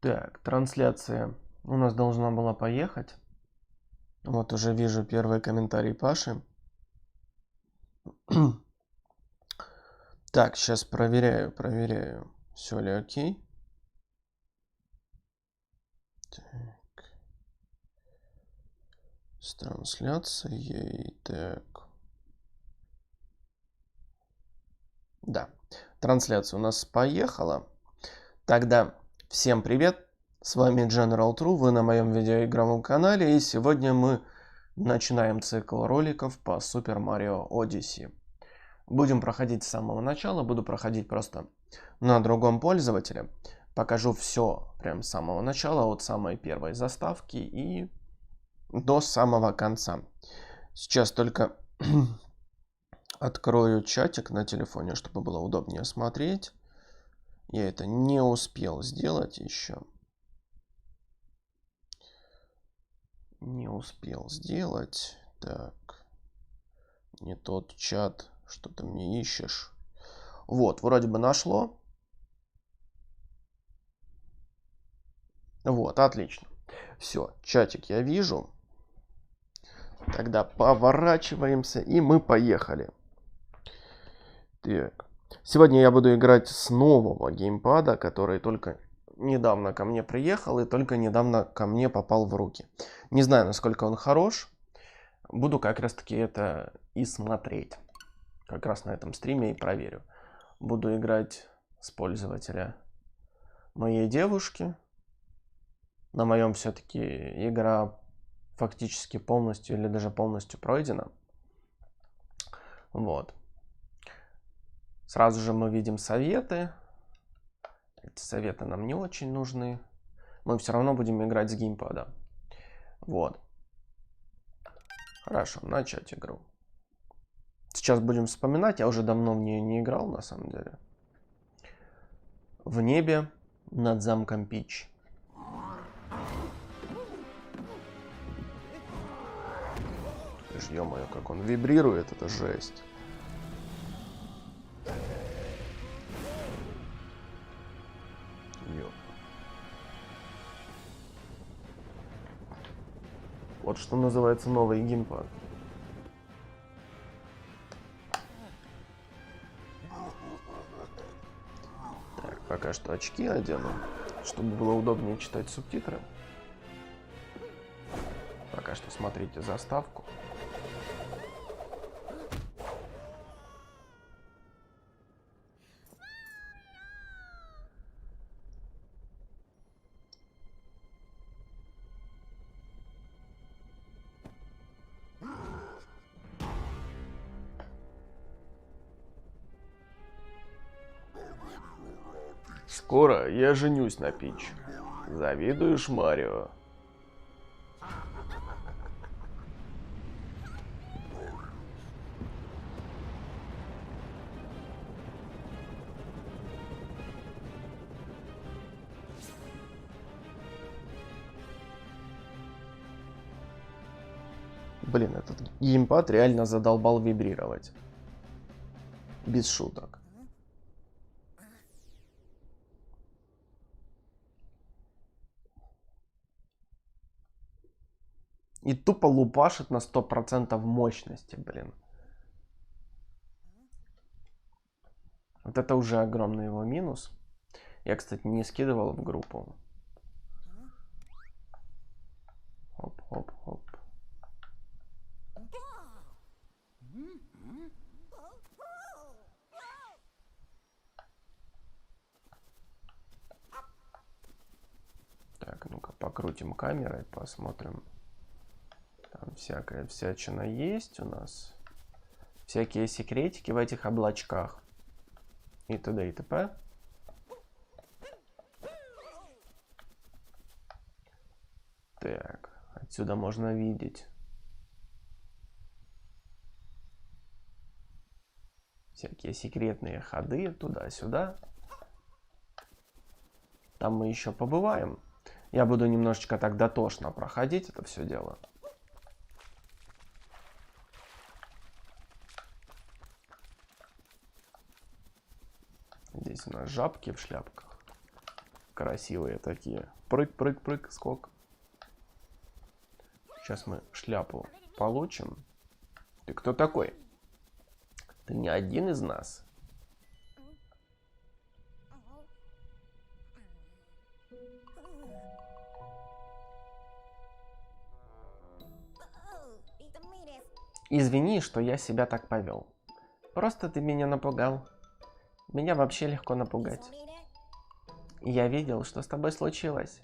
Так, трансляция у нас должна была поехать. Вот уже вижу первый комментарий Паши. Так, сейчас проверяю, все ли окей. Так. С трансляцией. Так. Да, трансляция у нас поехала. Тогда всем привет. С вами General True, вы на моем видеоигровом канале. И сегодня мы начинаем цикл роликов по Super Mario Odyssey. Будем проходить с самого начала, буду проходить просто на другом пользователе. Покажу все прям с самого начала, от самой первой заставки и до самого конца. Сейчас только открою чатик на телефоне, чтобы было удобнее смотреть. Я это не успел сделать еще. Не успел сделать. Так. Не тот чат. Что ты мне ищешь? Вот, вроде бы нашло. Вот, отлично. Все, чатик я вижу. Тогда поворачиваемся, и мы поехали. Так. Сегодня я буду играть с нового геймпада, который только недавно ко мне приехал и только недавно ко мне попал в руки. Не знаю, насколько он хорош. Буду как раз таки это и смотреть. Как раз на этом стриме и проверю. Буду играть с пользователя моей девушки. На моем все-таки игра фактически полностью или даже полностью пройдена. Вот. Сразу же мы видим советы. Эти советы нам не очень нужны. Мы все равно будем играть с геймпада. Вот. Хорошо, начать игру. Сейчас будем вспоминать. Я уже давно в нее не играл, на самом деле. В небе над замком Пич. Ё-моё, как он вибрирует, это жесть. Ё. Вот что называется новый геймпад. Так, пока что очки одену, чтобы было удобнее читать субтитры. Пока что смотрите заставку. Скоро я женюсь на Пич. Завидуешь, Марио? Блин, этот геймпад реально задолбал вибрировать. Без шуток. И тупо лупашит на 100% мощности, блин. Вот это уже огромный его минус. Я, кстати, не скидывал в группу. Хоп-хоп-хоп. Так, ну-ка покрутим камерой, посмотрим. Там всякая всячина есть у нас. Всякие секретики в этих облачках. И т.д. и т.п. Так, отсюда можно видеть всякие секретные ходы туда-сюда. Там мы еще побываем. Я буду немножечко так дотошно проходить это все дело. Здесь у нас жабки в шляпках. красивые такие. Прыг, прыг, прыг, скок. Сейчас мы шляпу получим. Ты кто такой? Ты не один из нас. Извини, что я себя так повел. Просто ты меня напугал. Меня вообще легко напугать. Я видел, что с тобой случилось.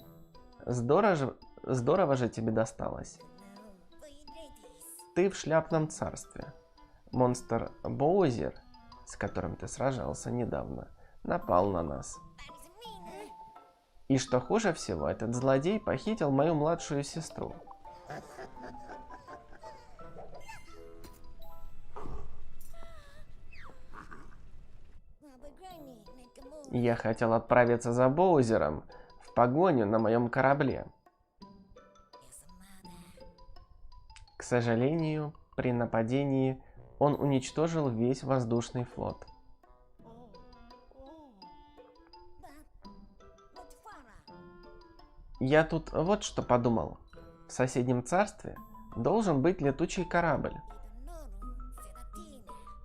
Здорово же тебе досталось. Ты в шляпном царстве. Монстр Боузер, с которым ты сражался недавно, напал на нас. И что хуже всего, этот злодей похитил мою младшую сестру. Я хотел отправиться за Боузером в погоню на моем корабле. К сожалению, при нападении он уничтожил весь воздушный флот. Я тут вот что подумал. В соседнем царстве должен быть летучий корабль.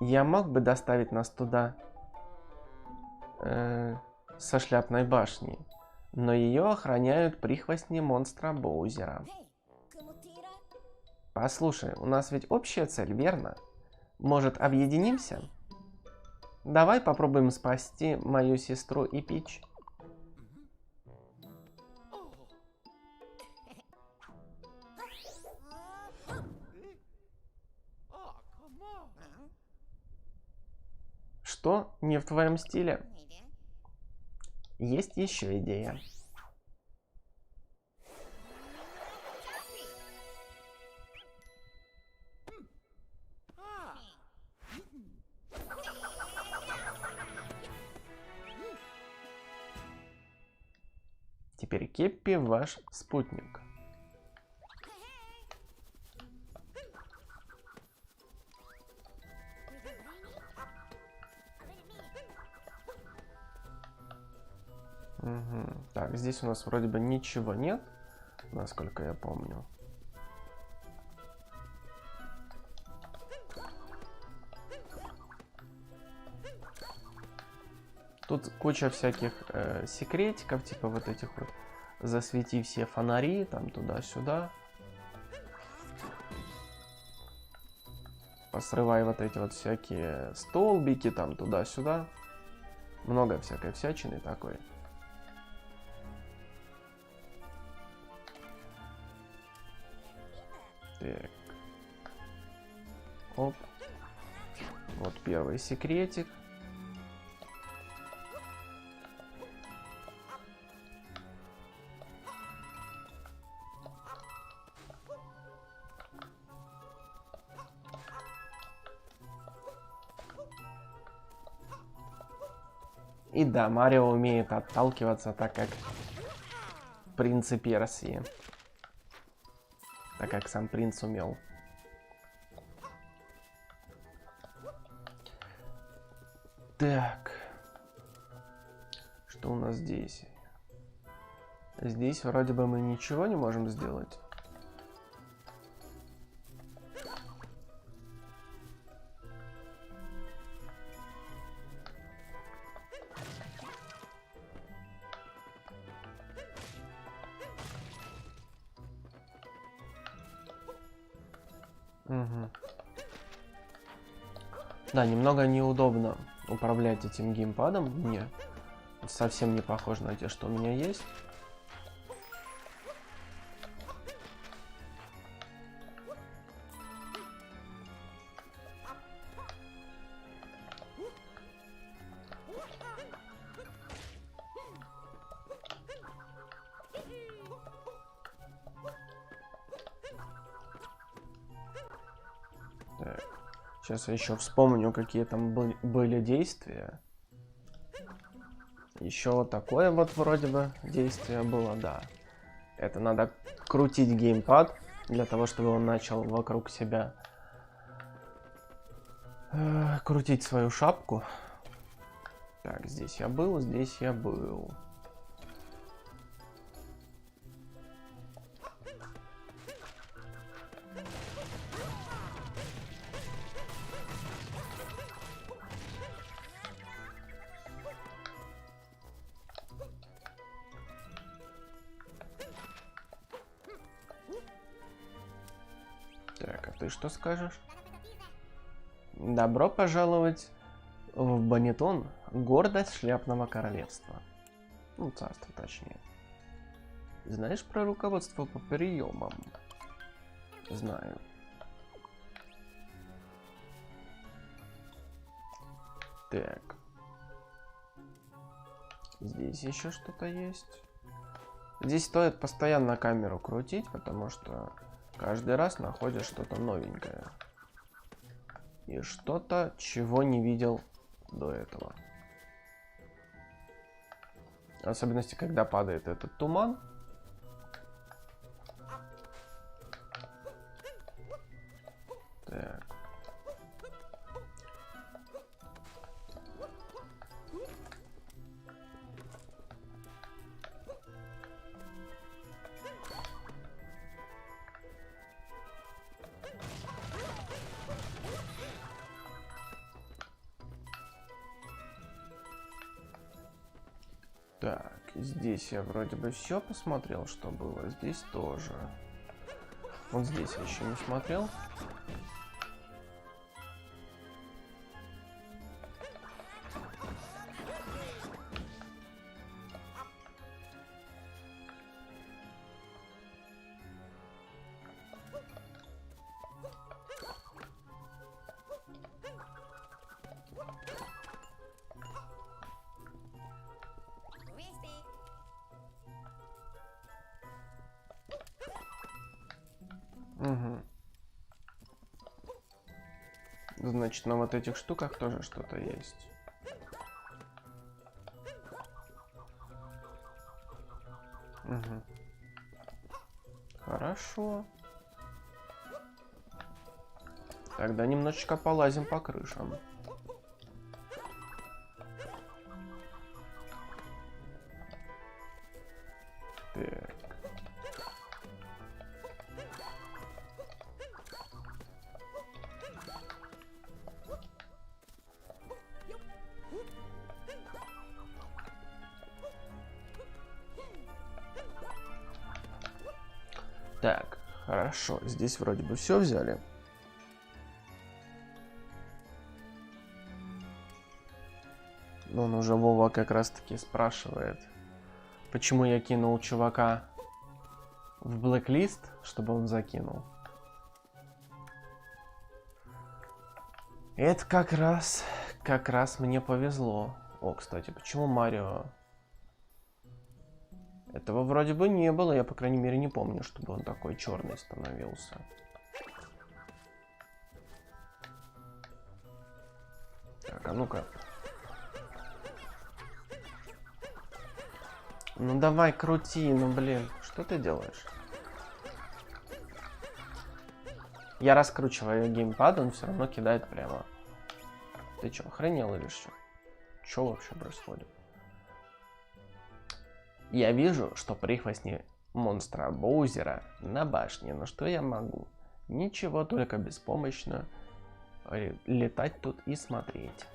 Я мог бы доставить нас туда со шляпной башни, но ее охраняют прихвостни монстра Боузера. Послушай, у нас ведь общая цель, верно? Может, объединимся? Давай попробуем спасти мою сестру и Пич. Что? Не в твоем стиле? Есть еще идея. Теперь Кеппи ваш спутник. Угу. Так, здесь у нас вроде бы ничего нет, насколько я помню. Тут куча всяких секретиков, типа вот этих вот засвети все фонари, там туда-сюда. Посрывай вот эти вот всякие столбики, там туда-сюда. Много всякой всячины такой. Так. Оп. Вот первый секретик. И да, Марио умеет отталкиваться, так как в «Принце Персии». Так как сам принц умел. Так. Что у нас здесь? Здесь вроде бы мы ничего не можем сделать. Угу. Да, немного неудобно управлять этим геймпадом. Мне совсем не похож на те, что у меня есть. Так. Сейчас я еще вспомню, какие там были действия. Еще вот такое вот вроде бы действие было, да. Это надо крутить геймпад для того, чтобы он начал вокруг себя крутить свою шапку. Так, здесь я был, здесь я был. ты что скажешь? Добро пожаловать в Банитон, гордость шляпного королевства. Ну, царство точнее. Знаешь про руководство по приемам? Знаю. Так. Здесь еще что-то есть. Здесь стоит постоянно камеру крутить, потому что каждый раз находишь что-то новенькое. И что-то, чего не видел до этого. В особенности, когда падает этот туман. Так. Так, здесь я вроде бы все посмотрел, что было. Здесь тоже. Вот здесь я еще не смотрел. Угу. Значит, на вот этих штуках тоже что-то есть. Угу. Хорошо. Тогда немножечко полазим по крышам. Так. Так, хорошо. Здесь вроде бы все взяли. Но он уже Вова как раз таки спрашивает, почему я кинул чувака в блэклист, чтобы он закинул. Это как раз мне повезло. О, кстати, почему Марио? Этого вроде бы не было, я, по крайней мере, не помню, чтобы он такой черный становился. Так, а ну-ка. Ну давай, крути, ну блин, что ты делаешь? Я раскручиваю геймпад, он все равно кидает прямо. Ты чё, охренел или что? Что вообще происходит? Я вижу, что прихвостни монстра Боузера на башне, но что я могу? Ничего, только беспомощно летать тут и смотреть.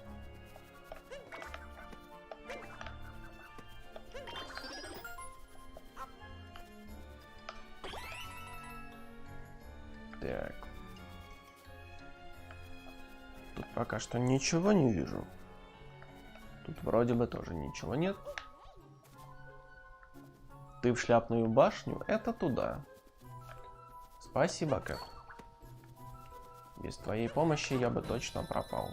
Так. Тут пока что ничего не вижу. Тут вроде бы тоже ничего нет. Ты в шляпную башню? Это туда. Спасибо, Кэп. Без твоей помощи я бы точно пропал.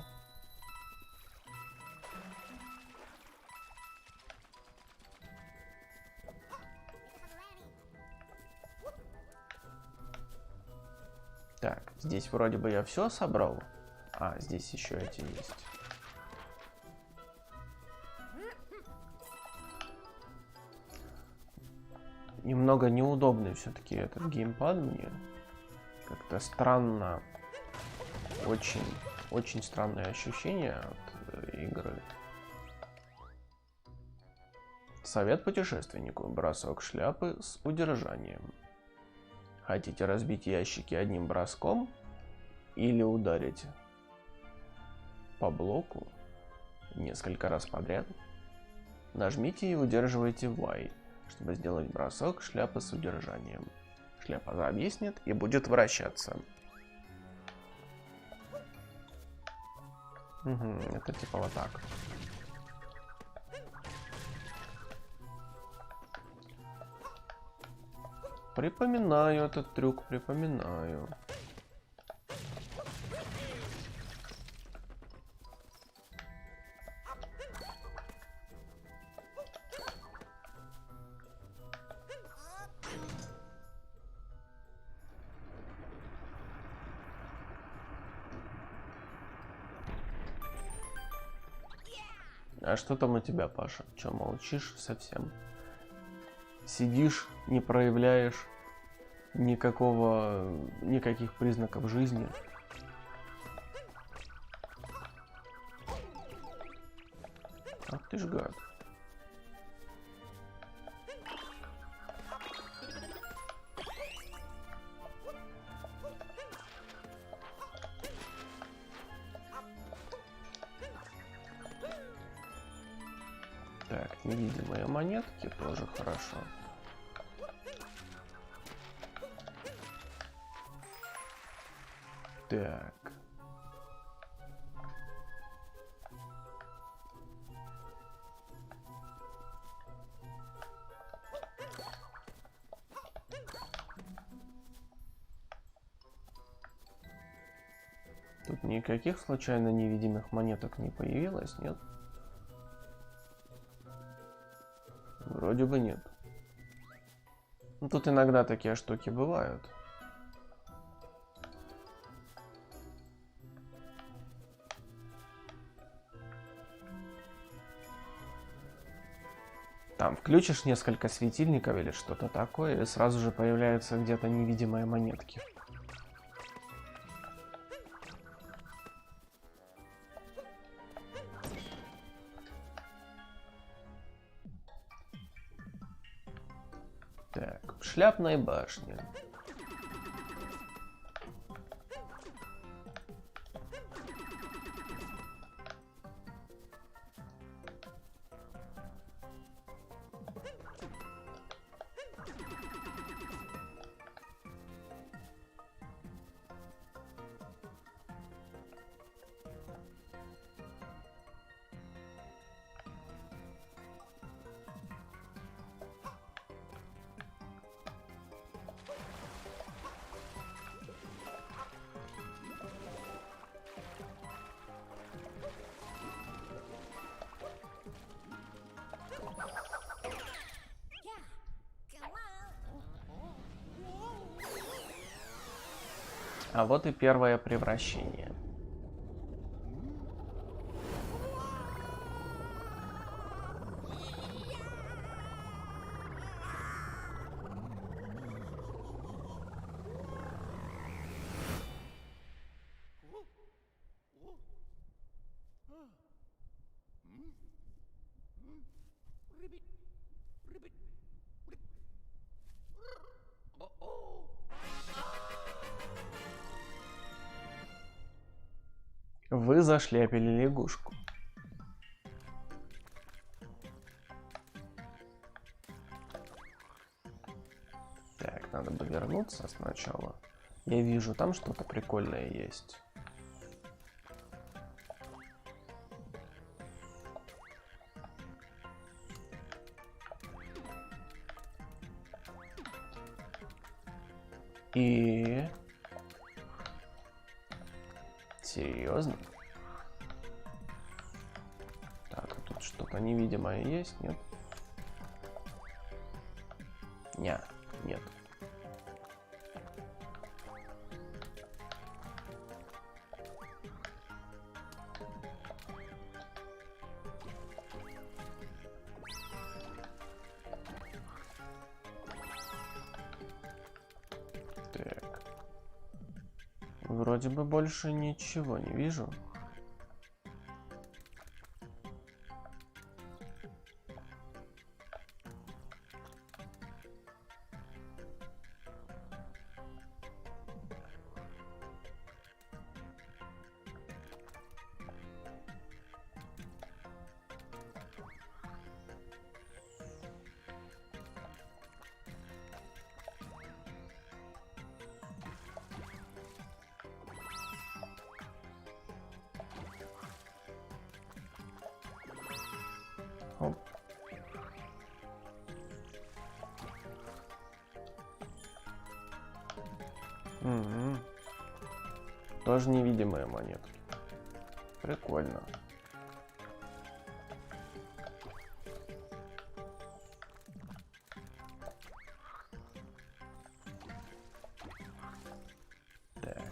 Так, здесь вроде бы я все собрал. А, здесь еще эти есть. Немного неудобный все-таки этот геймпад мне. Как-то странно. Очень странное ощущение от игры. Совет путешественнику. Бросок шляпы с удержанием. Хотите разбить ящики одним броском? Или ударить по блоку несколько раз подряд? Нажмите и удерживайте Y, чтобы сделать бросок шляпы с удержанием. Шляпа зависнет и будет вращаться. Угу, это типа вот так. Припоминаю этот трюк, припоминаю. А что там у тебя, Паша? Че, молчишь совсем? Сидишь, не проявляешь никаких признаков жизни? Ах ты ж гад. Так, невидимые монетки тоже хорошо. Так. Тут никаких случайно невидимых монеток не появилось, нет? Вроде бы нет. Ну, тут иногда такие штуки бывают. Там включишь несколько светильников или что-то такое, и сразу же появляются где-то невидимые монетки. Так, в шляпной башне. А вот и первое превращение. Вы зашляпили лягушку. Так, надо бы вернуться сначала. Я вижу, там что-то прикольное есть. И... Серьезно? Так, а тут что-то невидимое есть, нет? Нет. Так. Вроде бы больше ничего не вижу. Тоже невидимая монетка. Прикольно. Так.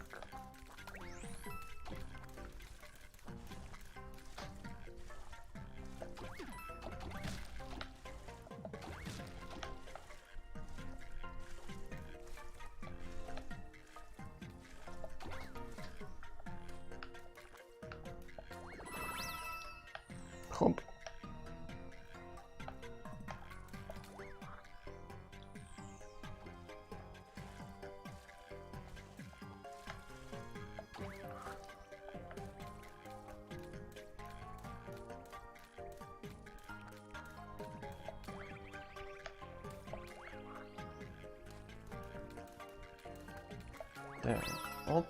Хоп. Так, оп.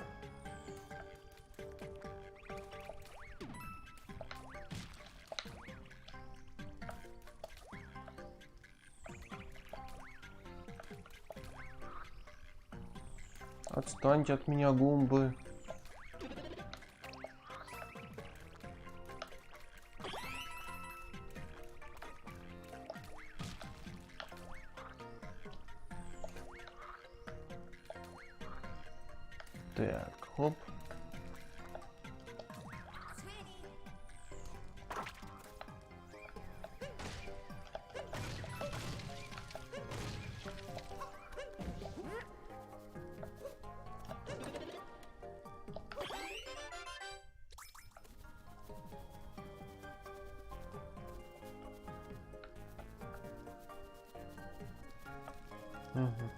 Отстаньте от меня, гумбы. Так, хоп. Мгм.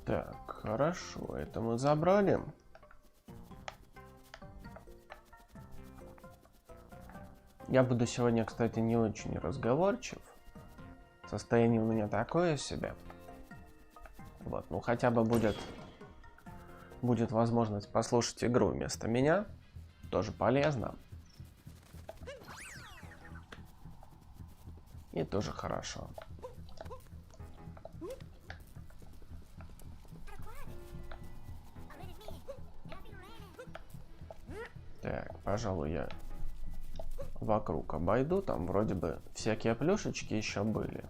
Так, хорошо, это мы забрали. Я буду сегодня, кстати, не очень разговорчив. Состояние у меня такое себе. Вот, ну хотя бы будет возможность послушать игру вместо меня. Тоже полезно. И тоже хорошо. Так, пожалуй, я вокруг обойду. Там вроде бы всякие плюшечки еще были.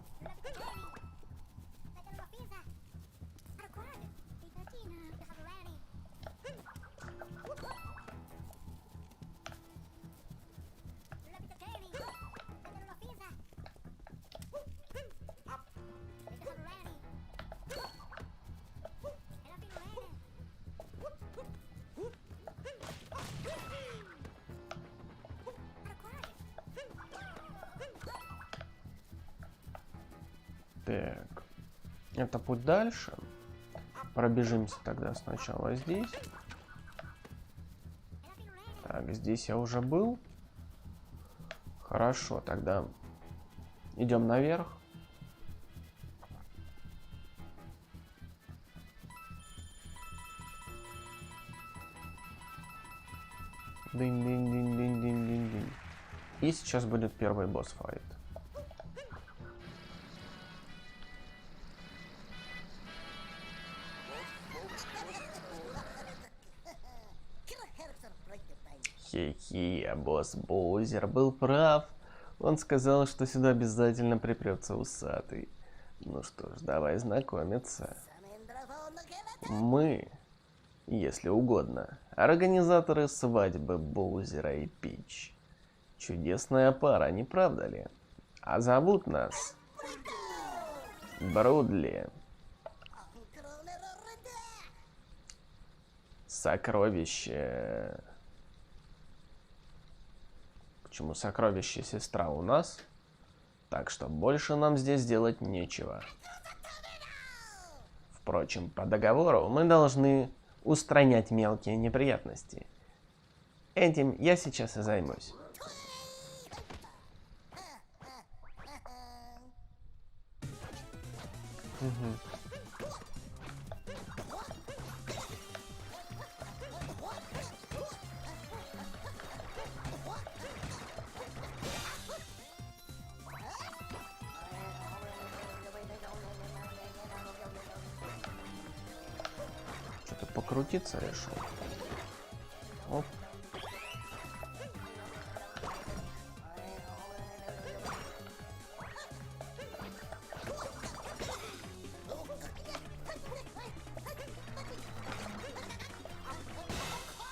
Так, это путь дальше. Пробежимся тогда сначала здесь. Так, здесь я уже был. Хорошо, тогда идем наверх. Дынь-дынь-дынь-дынь-дынь-дынь-дынь. И сейчас будет первый босс-файт. Хе-хе, босс Боузер был прав. Он сказал, что сюда обязательно припрется усатый. Ну что ж, давай знакомиться. Мы, если угодно, организаторы свадьбы Боузера и Пич. Чудесная пара, не правда ли? А зовут нас Брудли. Сокровище. Почему сокровище сестра у нас? Так что больше нам здесь делать нечего. Впрочем, по договору мы должны устранять мелкие неприятности. Этим я сейчас и займусь. покрутиться решил. Оп.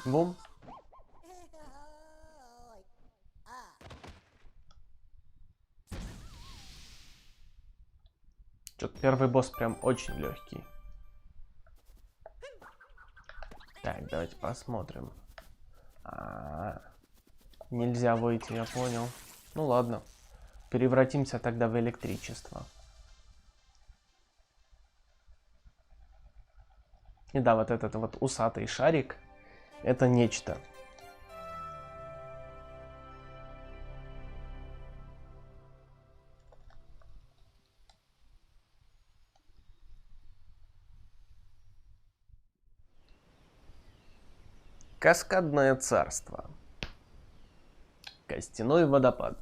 Бум. Что-то первый босс прям очень легкий. Так, давайте посмотрим. Нельзя выйти, я понял. Ну ладно. Превратимся тогда в электричество. И да, вот этот вот усатый шарик. Это нечто. Каскадное царство. Костяной водопад.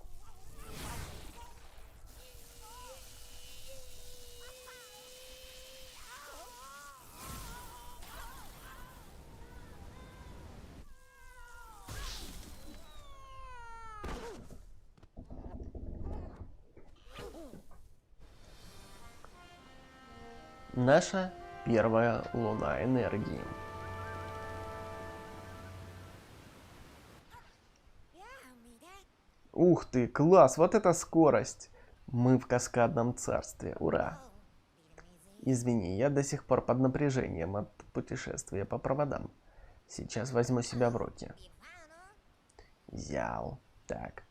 Наша первая луна энергии. Ух ты, класс, вот это скорость! Мы в каскадном царстве, ура! Извини, я до сих пор под напряжением от путешествия по проводам. Сейчас возьму себя в руки. Взял. Так,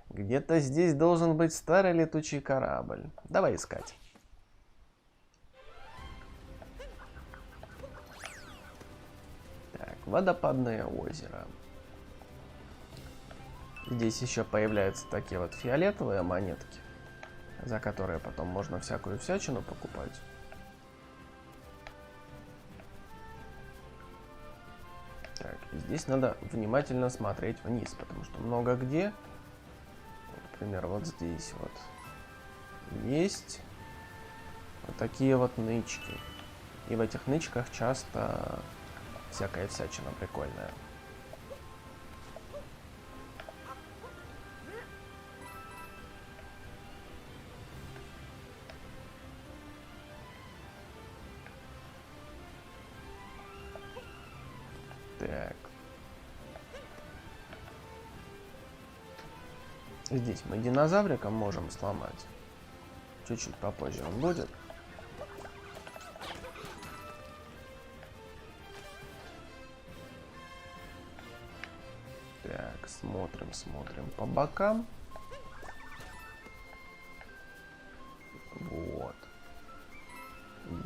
где-то здесь должен быть старый летучий корабль. Давай искать. Так, водопадное озеро. Здесь еще появляются такие вот фиолетовые монетки, за которые потом можно всякую всячину покупать. Так, и здесь надо внимательно смотреть вниз, потому что много где, например, вот здесь вот есть вот такие вот нычки. И в этих нычках часто всякая всячина прикольная. Так. Здесь мы динозавриком можем сломать. Чуть-чуть попозже он будет. Так, смотрим по бокам. Вот.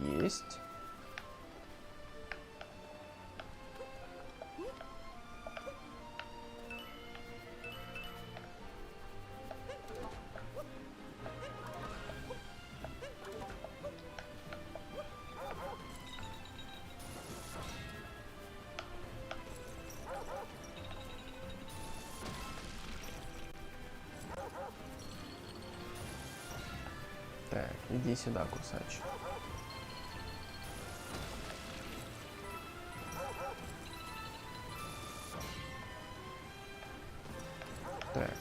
Есть. Так, иди сюда, кусач. Так.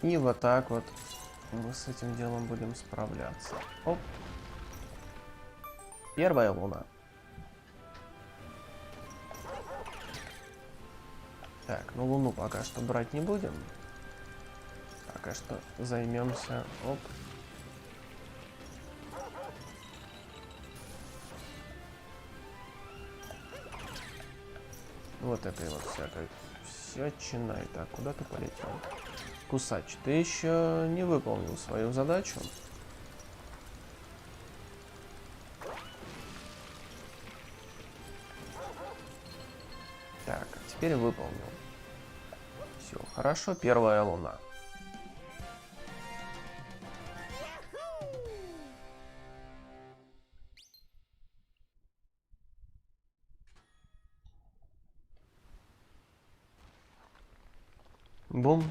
И вот так вот мы с этим делом будем справляться. Оп. Первая луна. Так, ну луну пока что брать не будем. Пока что займемся. Оп. Вот этой вот всякой всячиной. Так, куда ты полетел? Кусач, ты еще не выполнил свою задачу. Так, а теперь выполнил. Все, хорошо, первая луна. Бум.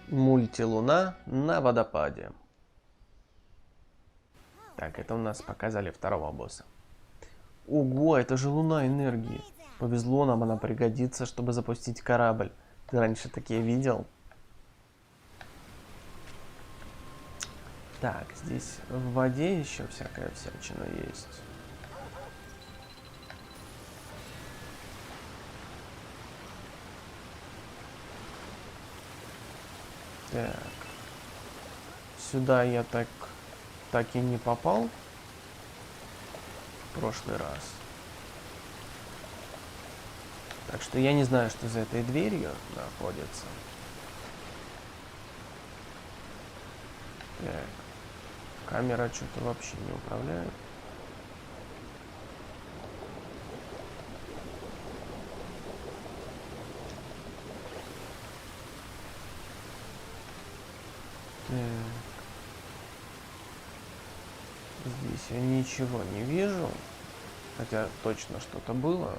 Мультилуна на водопаде. Так, это у нас показали второго босса. Ого, это же луна энергии. Повезло нам, она пригодится, чтобы запустить корабль. Ты раньше такие видел? Так, здесь в воде еще всякая всячина есть. Так. Сюда я так и не попал в прошлый раз. Так что я не знаю, что за этой дверью находится. Так. Камера что-то вообще не управляет. Так. Здесь я ничего не вижу. Хотя точно что-то было.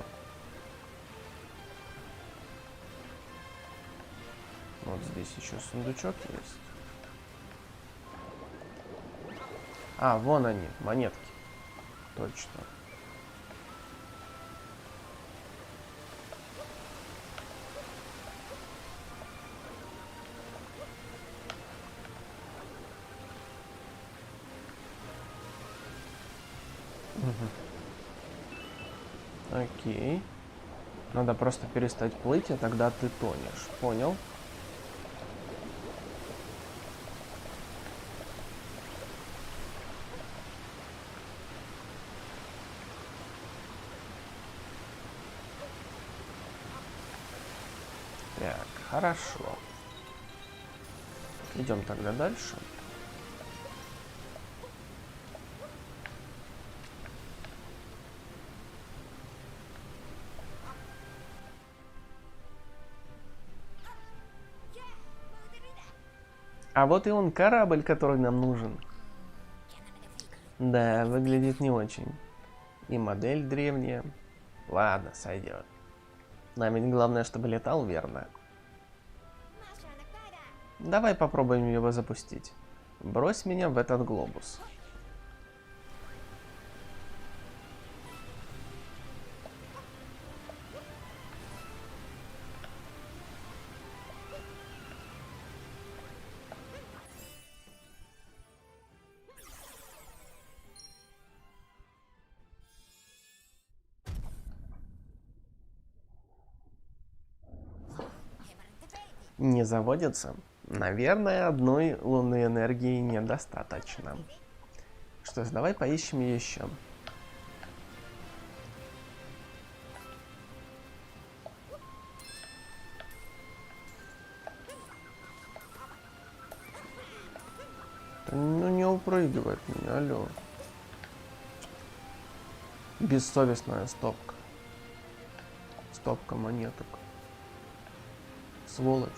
Вот здесь еще сундучок есть. А, вон они, монетки. Точно. Окей. Надо просто перестать плыть, а тогда ты тонешь. Понял? Так, хорошо. Идем тогда дальше. А вот и он, корабль, который нам нужен. Да, выглядит не очень. И модель древняя. Ладно, сойдет. Нам ведь главное, чтобы летал верно. Давай попробуем его запустить. Брось меня в этот глобус. Не заводится? Наверное, одной лунной энергии недостаточно. Что ж, давай поищем еще. Ну не упрыгивает меня, алло. Бессовестная стопка. Стопка монеток. Сволочь.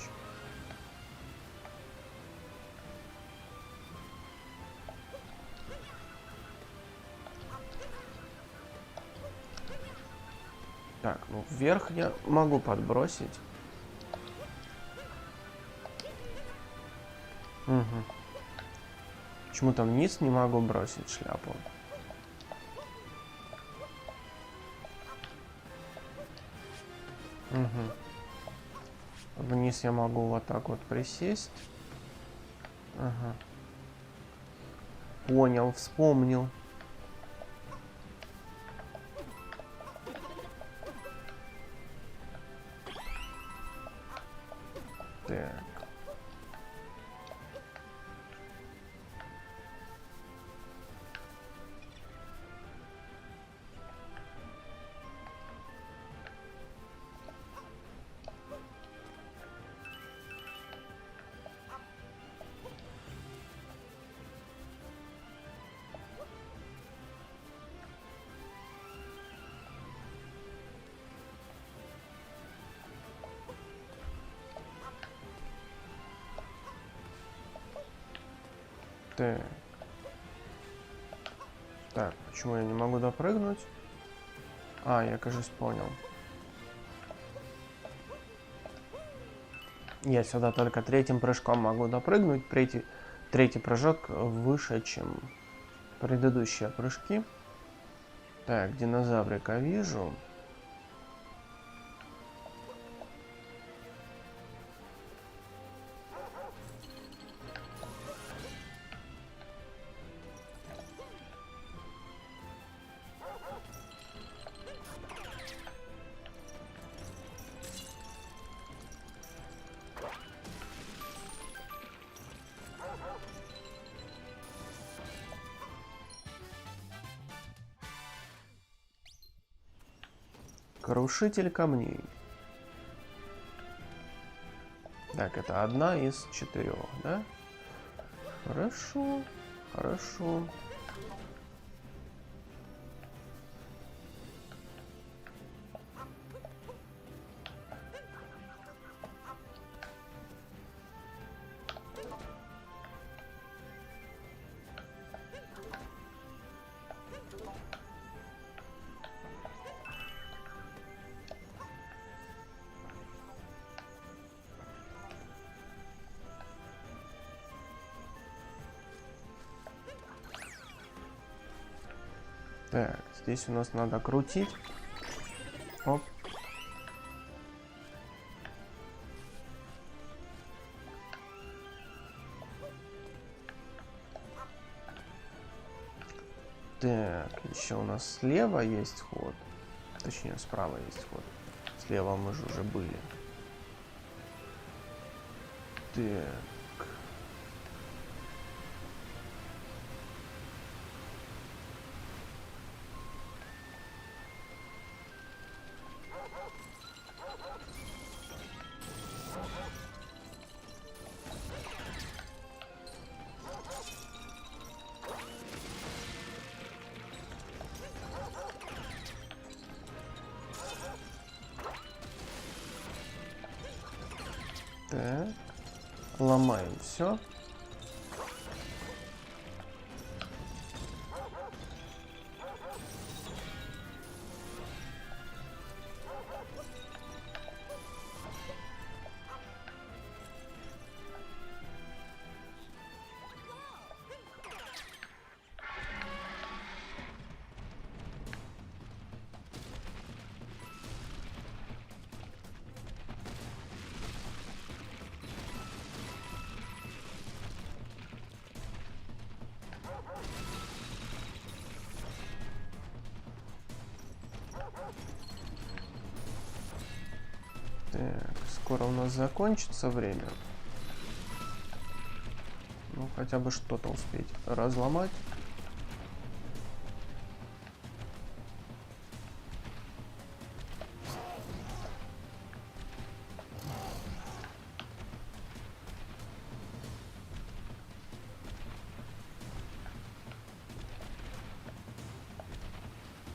Так, ну вверх я могу подбросить. Угу. Почему-то вниз не могу бросить шляпу. Угу. Вниз я могу вот так вот присесть. Ага. Понял, вспомнил. Так. Так. Так, почему я не могу допрыгнуть? А, я, кажется, понял. Я сюда только третьим прыжком могу допрыгнуть. Третий прыжок выше, чем предыдущие прыжки. Так, динозаврика вижу. Крушитель камней. Так, это одна из 4, да? Хорошо, хорошо. Так, здесь у нас надо крутить. Оп. Так, еще у нас слева есть ход. Точнее, справа есть ход. Слева мы же уже были. Так. Так. Ломаем все. Так, скоро у нас закончится время. Ну, хотя бы что-то успеть разломать.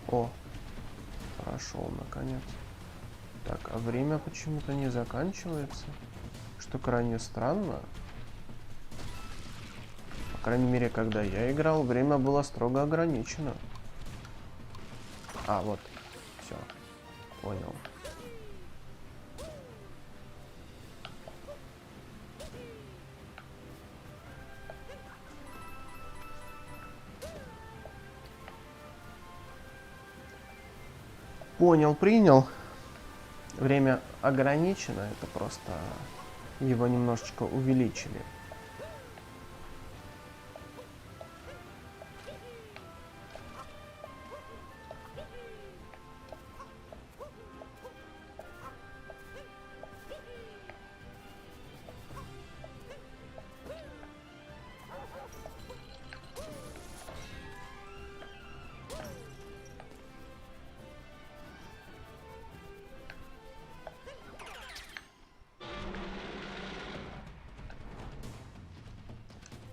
О, прошел наконец. Так, а время почему-то не заканчивается, что крайне странно. По крайней мере, когда я играл, время было строго ограничено. А, вот, все, понял. Понял, принял. Время ограничено, это просто его немножечко увеличили.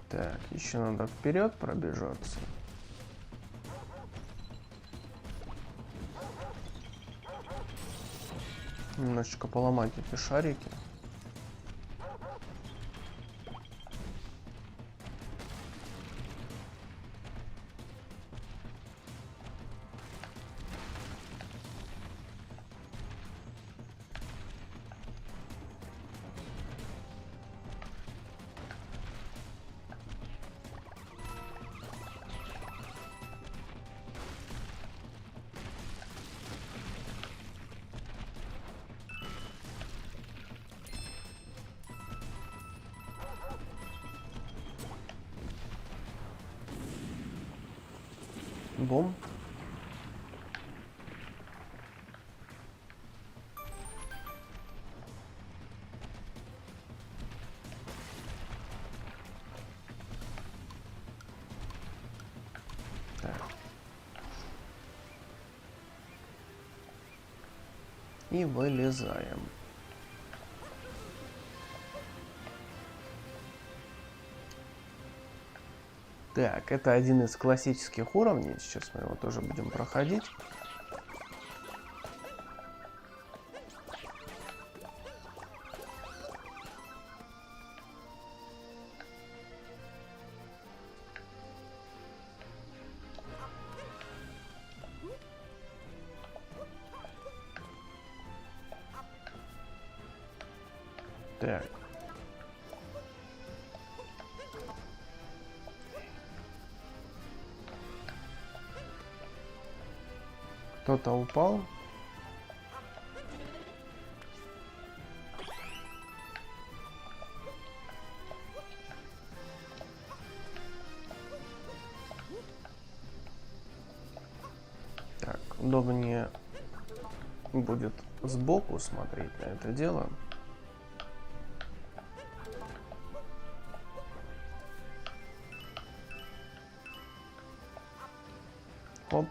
Так, еще надо вперед пробежаться. Немножечко поломать эти шарики. Бум. Так. И вылезаем. Так, это один из классических уровней. Сейчас мы его тоже будем проходить. Так. Кто-то упал. Так, удобнее будет сбоку смотреть на это дело. Оп.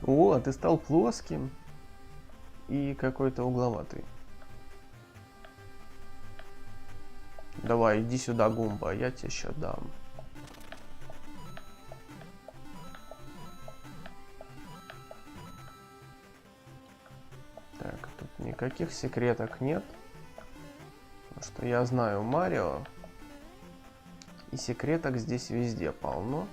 О, а ты стал плоским и какой-то угловатый. Давай, иди сюда, Гумба, я тебе еще дам. Так, тут никаких секреток нет. Потому что я знаю Марио. И секреток здесь везде полно.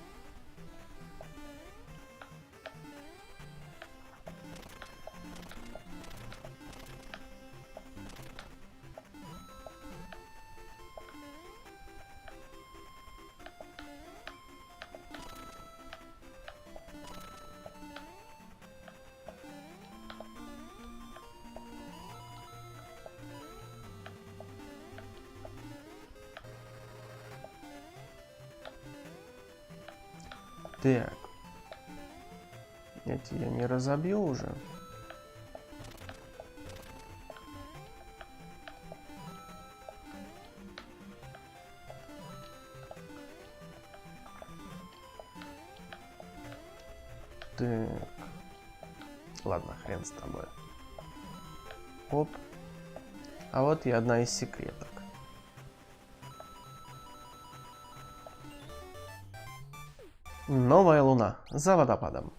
Так. Эти я не разобью уже. Так. Ладно, хрен с тобой. Оп. А вот и одна из секреток. Новая луна за водопадом.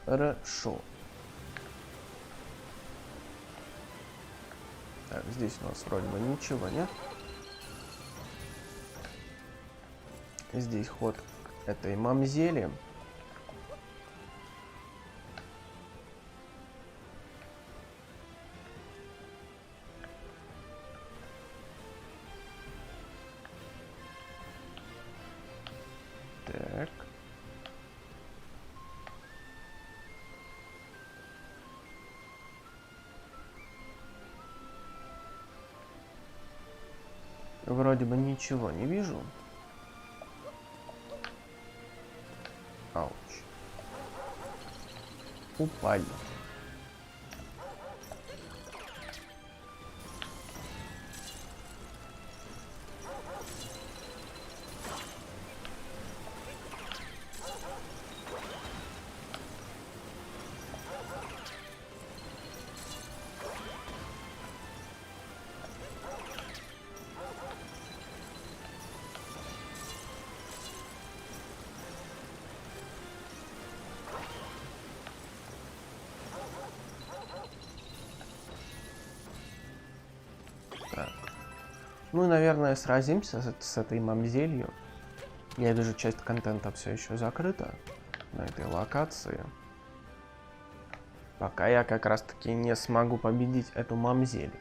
Хорошо. Так, здесь у нас вроде бы ничего нет. Здесь ход к этой мамзели. Так. Вроде бы ничего не вижу. Ауч. Упали. Ну и, наверное, сразимся с этой мамзелью. Я вижу, часть контента все еще закрыта на этой локации. Пока я как раз таки не смогу победить эту мамзель.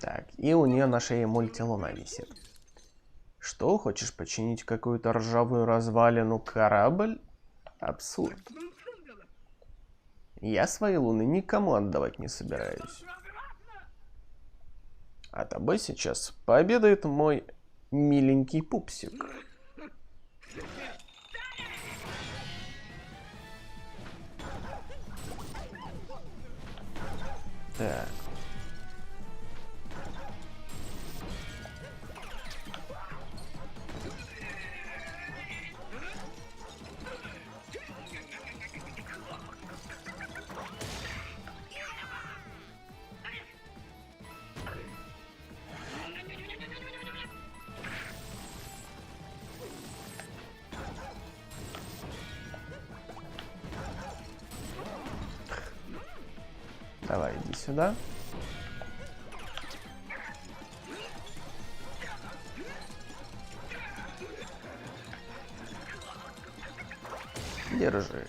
Так, и у нее на шее мультилуна висит. Что, хочешь починить какую-то ржавую развалину корабль? Абсурд. Я свои луны никому отдавать не собираюсь. А тобой сейчас пообедает мой миленький пупсик. Так. Давай, иди сюда. Держи.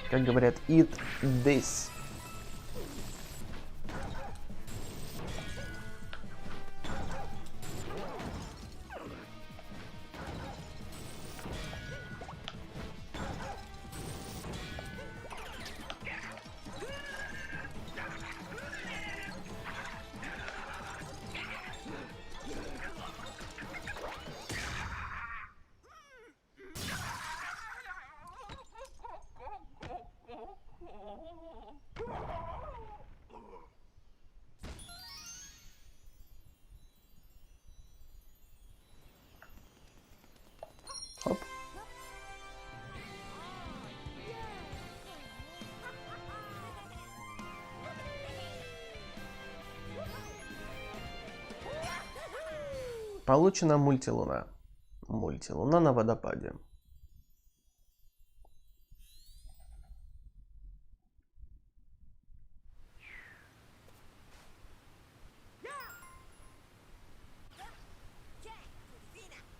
Как говорят, eat this. Оп. Получена мультилуна. Мультилуна на водопаде.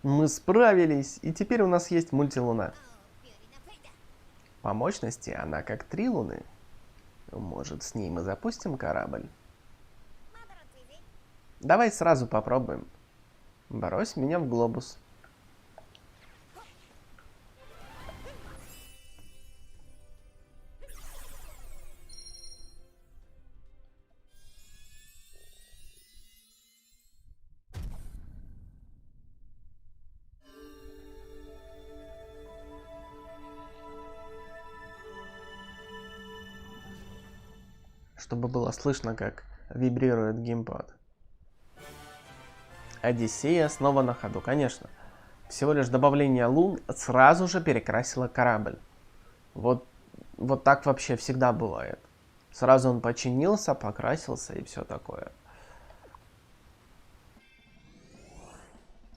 Мы справились, и теперь у нас есть мультилуна. По мощности она как 3 луны. Может, с ней мы запустим корабль? Давай сразу попробуем. Брось меня в глобус. Чтобы было слышно, как вибрирует геймпад. Одиссея снова на ходу, конечно. Всего лишь добавление лун сразу же перекрасило корабль. Вот так вообще всегда бывает. Сразу он починился, покрасился и все такое.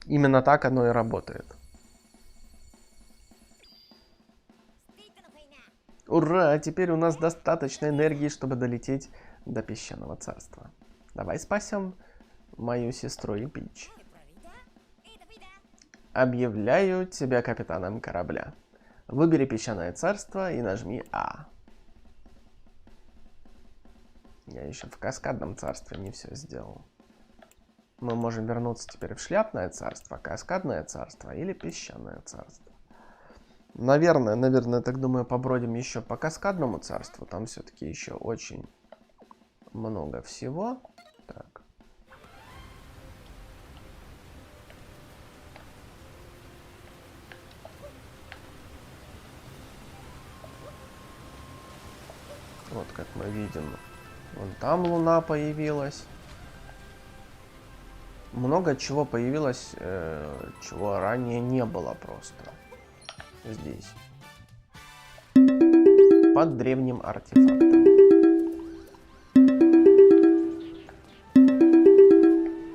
Именно так оно и работает. Ура! Теперь у нас достаточно энергии, чтобы долететь до песчаного царства. Давай спасем мою сестру и Пич. Объявляю тебя капитаном корабля. Выбери песчаное царство и нажми А. Я еще в каскадном царстве не все сделал. Мы можем вернуться теперь в шляпное царство, каскадное царство или песчаное царство. Наверное, так думаю, побродим еще по каскадному царству. Там все-таки еще очень много всего. Так. Вот как мы видим, вон там луна появилась. Много чего появилось, чего ранее не было просто. Здесь. Под древним артефактом.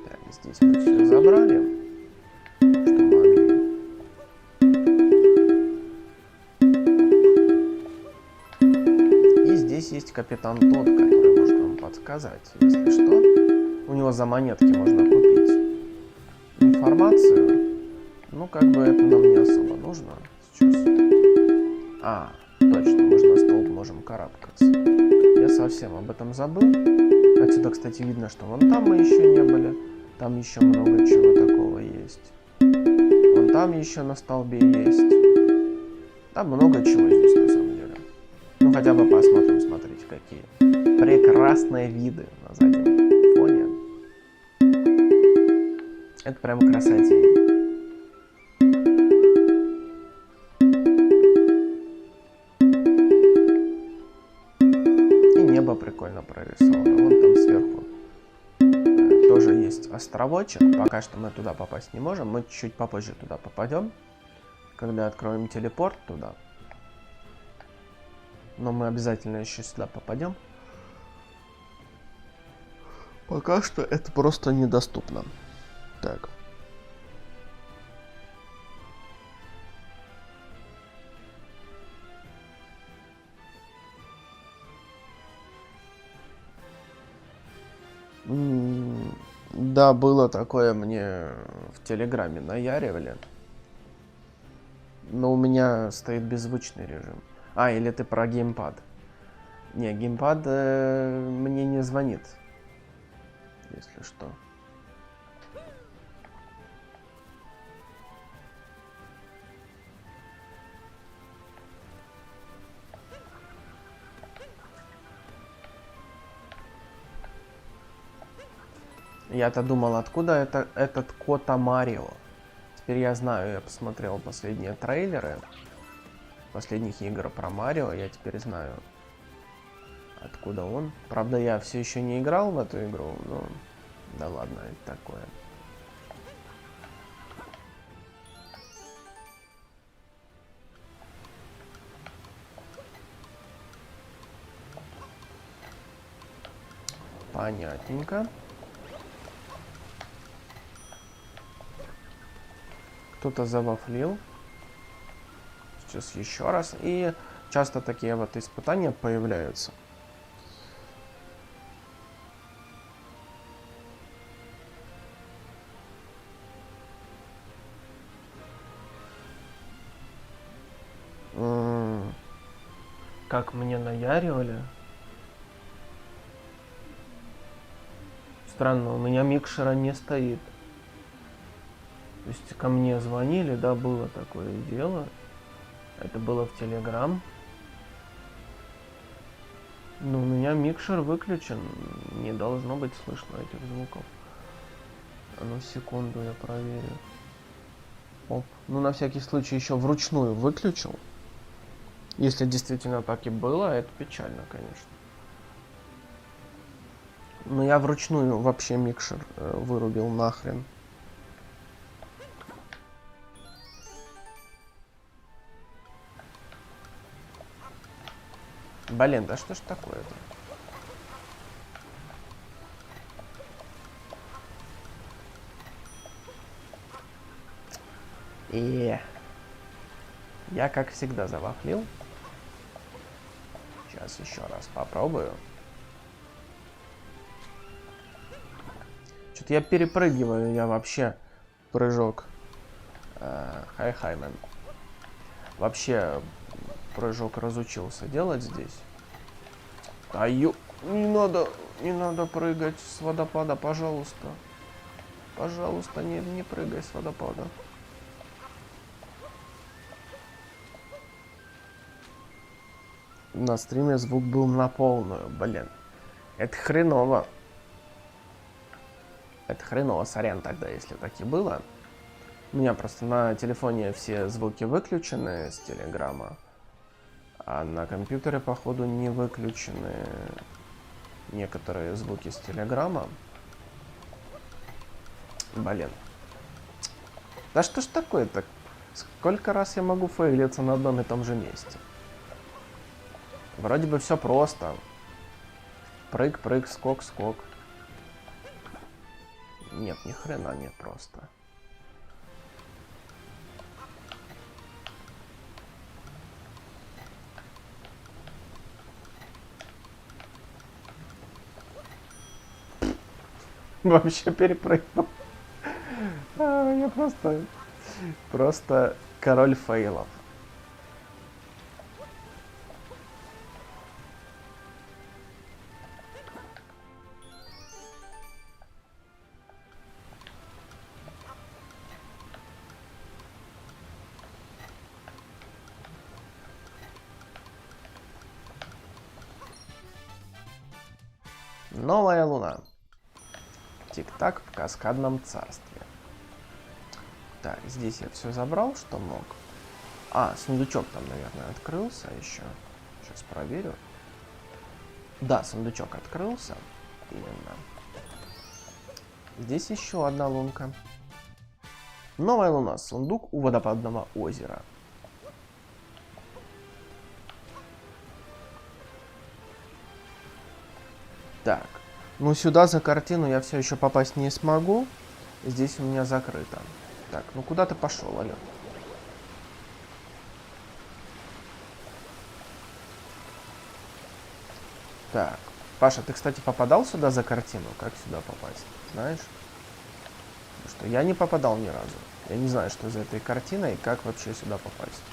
Так, здесь мы все забрали, что могли. И здесь есть капитан Тодд, который может вам подсказать, если что. У него за монетки можно купить информацию. Ну, как бы это нам не особо нужно сейчас. А, точно, мы же на столб можем карабкаться. Я совсем об этом забыл. Отсюда, кстати, видно, что вон там мы еще не были. Там еще много чего такого есть. Вон там еще на столбе есть. Там много чего здесь на самом деле. Ну, хотя бы посмотрим, смотрите, какие прекрасные виды на заднем фоне. Это прям красотень. Небо прикольно прорисовано. Вон там сверху тоже есть островочек. Пока что мы туда попасть не можем. Мы чуть попозже туда попадем, когда откроем телепорт туда. Но мы обязательно еще сюда попадем. Пока что это просто недоступно. Так. Да, было такое, мне в Телеграме наяривали. Но у меня стоит беззвучный режим. А, или ты про геймпад. Не, геймпад мне не звонит. Если что. Я-то думал, откуда этот Кота Марио. Теперь я знаю, я посмотрел последние трейлеры последних игр про Марио, я теперь знаю, откуда он. Правда, я все еще не играл в эту игру, но да ладно, это такое. Понятненько. Кто-то завафлил. Сейчас еще раз. И часто такие вот испытания появляются. Как мне наяривали. Странно, у меня микшера не стоит. То есть ко мне звонили, да, было такое дело. Это было в Telegram. Но у меня микшер выключен. Не должно быть слышно этих звуков. А ну секунду, я проверю. Оп. Ну на всякий случай еще вручную выключил. Если действительно так и было, это печально, конечно. Но я вручную вообще микшер вырубил нахрен. Блин, да что ж такое-то? Я как всегда завафлил. Сейчас еще раз попробую. Что-то я перепрыгиваю, я вообще прыжок. Хай-хаймен. Вообще прыжок разучился делать здесь. Не надо прыгать с водопада, пожалуйста. Пожалуйста, не прыгай с водопада. На стриме звук был на полную, блин. Это хреново. Это хреново, сорян тогда, если так и было. У меня просто на телефоне все звуки выключены с Телеграма. А на компьютере, походу, не выключены некоторые звуки с Телеграма. Блин. Да что ж такое-то? Сколько раз я могу фейлиться на одном и том же месте? Вроде бы все просто. Прыг, прыг, скок, скок. Нет, ни хрена нет просто. Вообще перепрыгнул. Я просто король фейлов. Новая луна. Тик-так в каскадном царстве. Так, здесь я все забрал, что мог. А, сундучок там, наверное, открылся еще. Сейчас проверю. Да, сундучок открылся. Именно. Здесь еще одна лунка. Новая луна. Сундук у водопадного озера. Так. Ну, сюда за картину я все еще попасть не смогу. Здесь у меня закрыто. Так, ну куда ты пошел, алё? Так. Паша, ты, кстати, попадал сюда за картину? Как сюда попасть? Знаешь? Потому что я не попадал ни разу. Я не знаю, что за этой картиной и как вообще сюда попасть.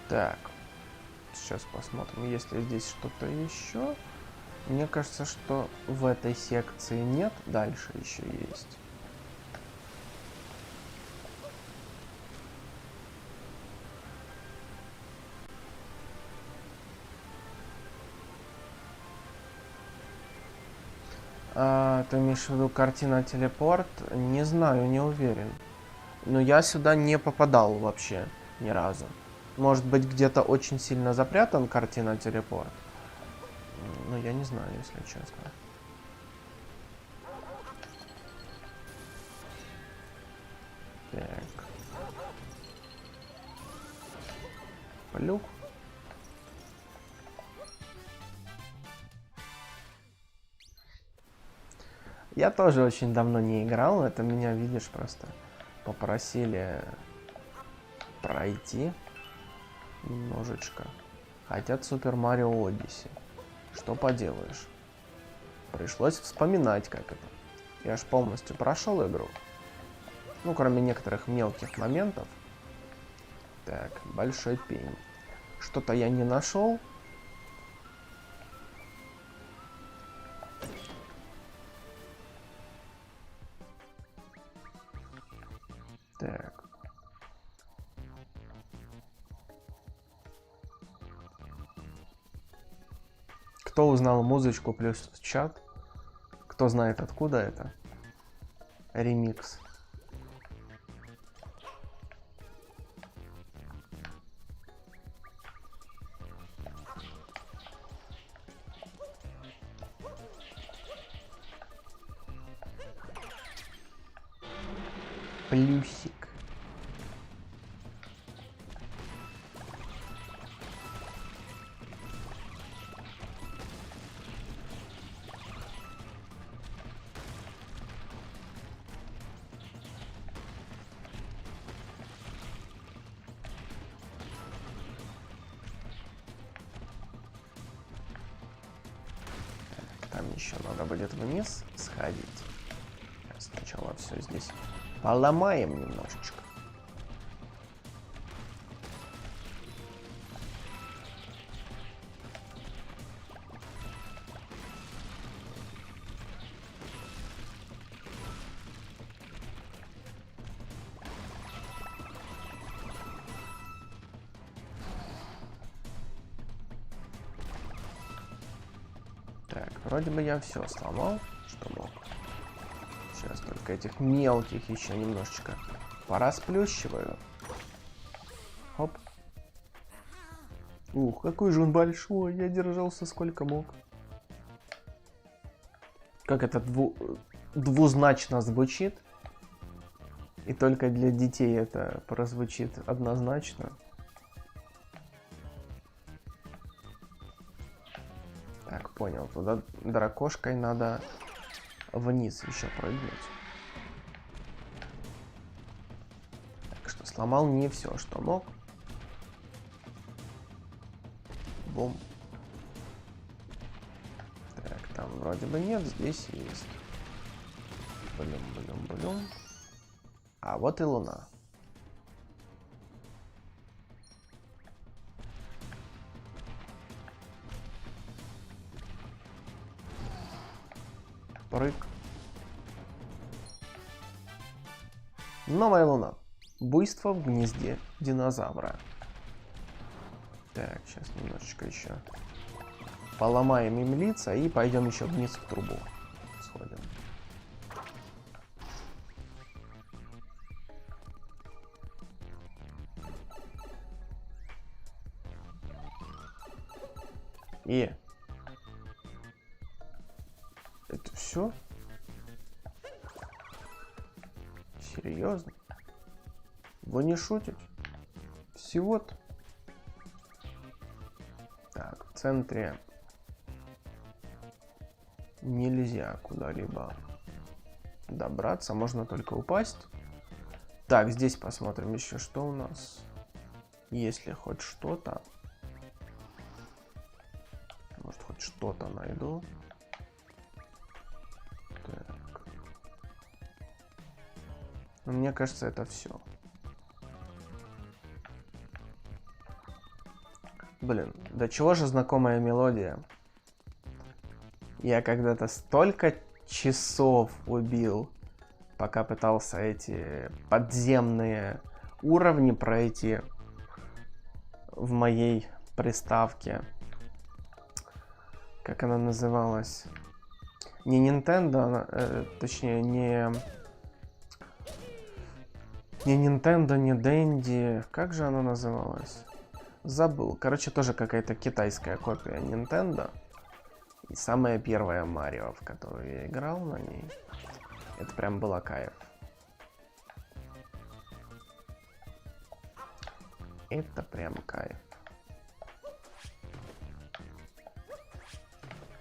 Так. Сейчас посмотрим, есть ли здесь что-то еще. Мне кажется, что в этой секции нет. Дальше еще есть. Ты имеешь в виду картина телепорт? Не знаю, не уверен. Но я сюда не попадал вообще ни разу. Может быть, где-то очень сильно запрятан картина телепорт. Но я не знаю, если честно. Так. Плюк. Я тоже очень давно не играл. Это меня, видишь, просто попросили пройти немножечко. Хотят Супер Марио Одиссе. Что поделаешь? Пришлось вспоминать, как это. Я аж полностью прошел игру. Ну, кроме некоторых мелких моментов. Так, большой пень. Что-то я не нашел. Так. Кто узнал музычку, плюс в чат. Кто знает, откуда это? Ремикс. Плюсик. Там еще надо будет вниз сходить. Сначала все здесь поломаем немножечко. Так, вроде бы я все сломал, что мог. Сейчас только этих мелких еще немножечко порасплющиваю. Хоп. Ух, какой же он большой. Я держался сколько мог. Как это двузначно звучит. И только для детей это прозвучит однозначно. Так, понял. Туда дракошкой надо вниз еще прыгнуть. Так что сломал не все, что мог. Бум. Так, там вроде бы нет, здесь есть. Блюм. А вот и луна. Прыг. Новая луна. Буйство в гнезде динозавра. Так, сейчас немножечко еще поломаем им лица и пойдем еще вниз в трубу. Сходим. И это все? Серьезно? Вы не шутите? Всего-то? Так, в центре нельзя куда-либо добраться, можно только упасть. Так, здесь посмотрим еще, что у нас. Если хоть что-то. Может, хоть что-то найду. Так. Но мне кажется, это все. Блин, до чего же знакомая мелодия. Я когда-то столько часов убил, пока пытался эти подземные уровни пройти в моей приставке. Как она называлась? Не Nintendo, точнее, не Nintendo, не Dendy. Как же она называлась? Забыл. Короче, тоже какая-то китайская копия Nintendo. И самая первая Марио, в которую я играл на ней. Это прям было кайф. Это прям кайф.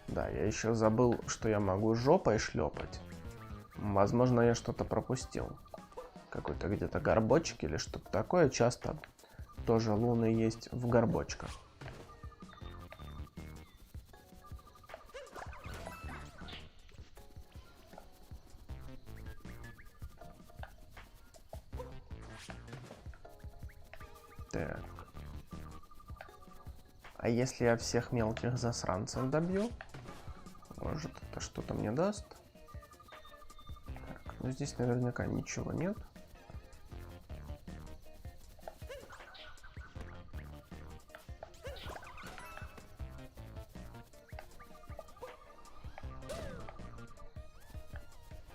Да, я еще забыл, что я могу жопой шлепать. Возможно, я что-то пропустил. Какой-то где-то горбочек или что-то такое. Часто тоже луны есть в горбочках. Так. А если я всех мелких засранцев добью? Может, это что-то мне даст? Так, ну здесь наверняка ничего нет.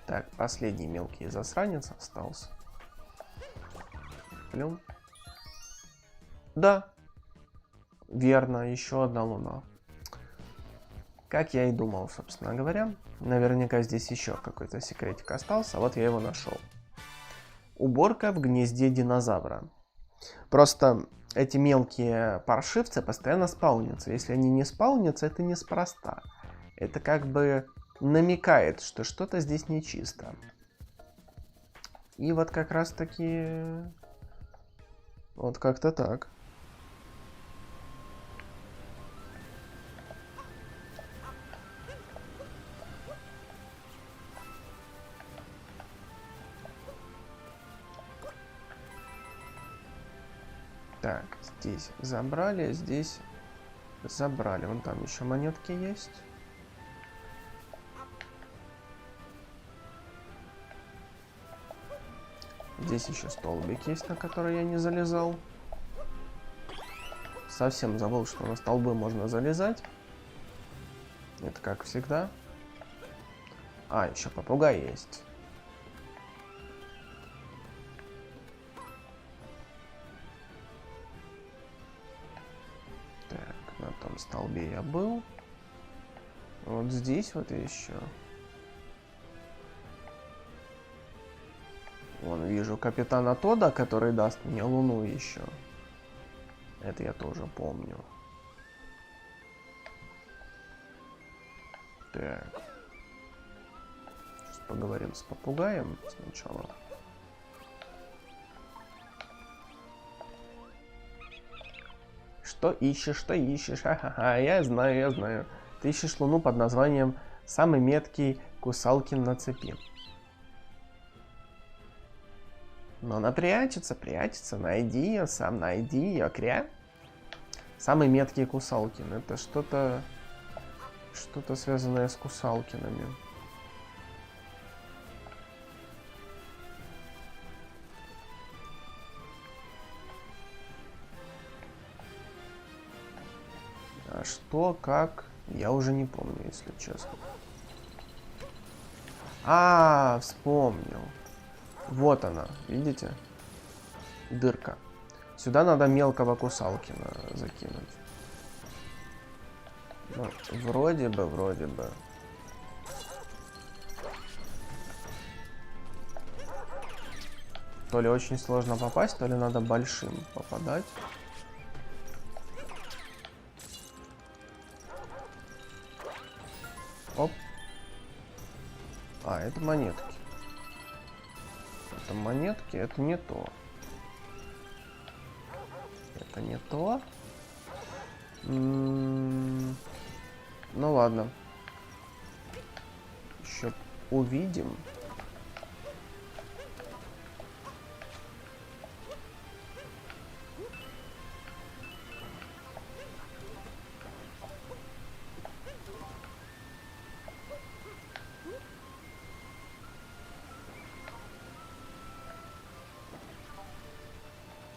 Так, последний мелкий засранец остался. Плюм. Да. Верно, еще одна луна. Как я и думал, собственно говоря. Наверняка здесь еще какой-то секретик остался. Вот я его нашел. Уборка в гнезде динозавра. Просто эти мелкие паршивцы постоянно спаунятся. Если они не спаунятся, это неспроста. Это как бы намекает, что что-то здесь нечисто. И вот как раз таки... Вот как-то так. Так, здесь забрали, здесь забрали. Вон там еще монетки есть. Здесь еще столбик есть, на который я не залезал. Совсем забыл, что на столбы можно залезать. Это как всегда. А, еще попугай есть. Так, на том столбе я был. Вот здесь вот еще. Вон вижу капитана Тодда, который даст мне луну еще. Это я тоже помню. Так. Сейчас поговорим с попугаем сначала. Что ищешь, что ищешь? Ха-ха-ха, я знаю, я знаю. Ты ищешь луну под названием «Самый меткий Кусалкин на цепи». Но она прячется, прячется. Найди ее, сам найди ее, кря. Самый меткий Кусалкин. Это что-то связанное с Кусалкинами. А что, как, я уже не помню, если честно. А, вспомнил. Вот она, видите? Дырка. Сюда надо мелкого Кусалкина закинуть. Ну, вроде бы, вроде бы. То ли очень сложно попасть, то ли надо большим попадать. Оп. А, это монетки. Это монетки, это не то. Это не то. Ну ладно. Еще увидим.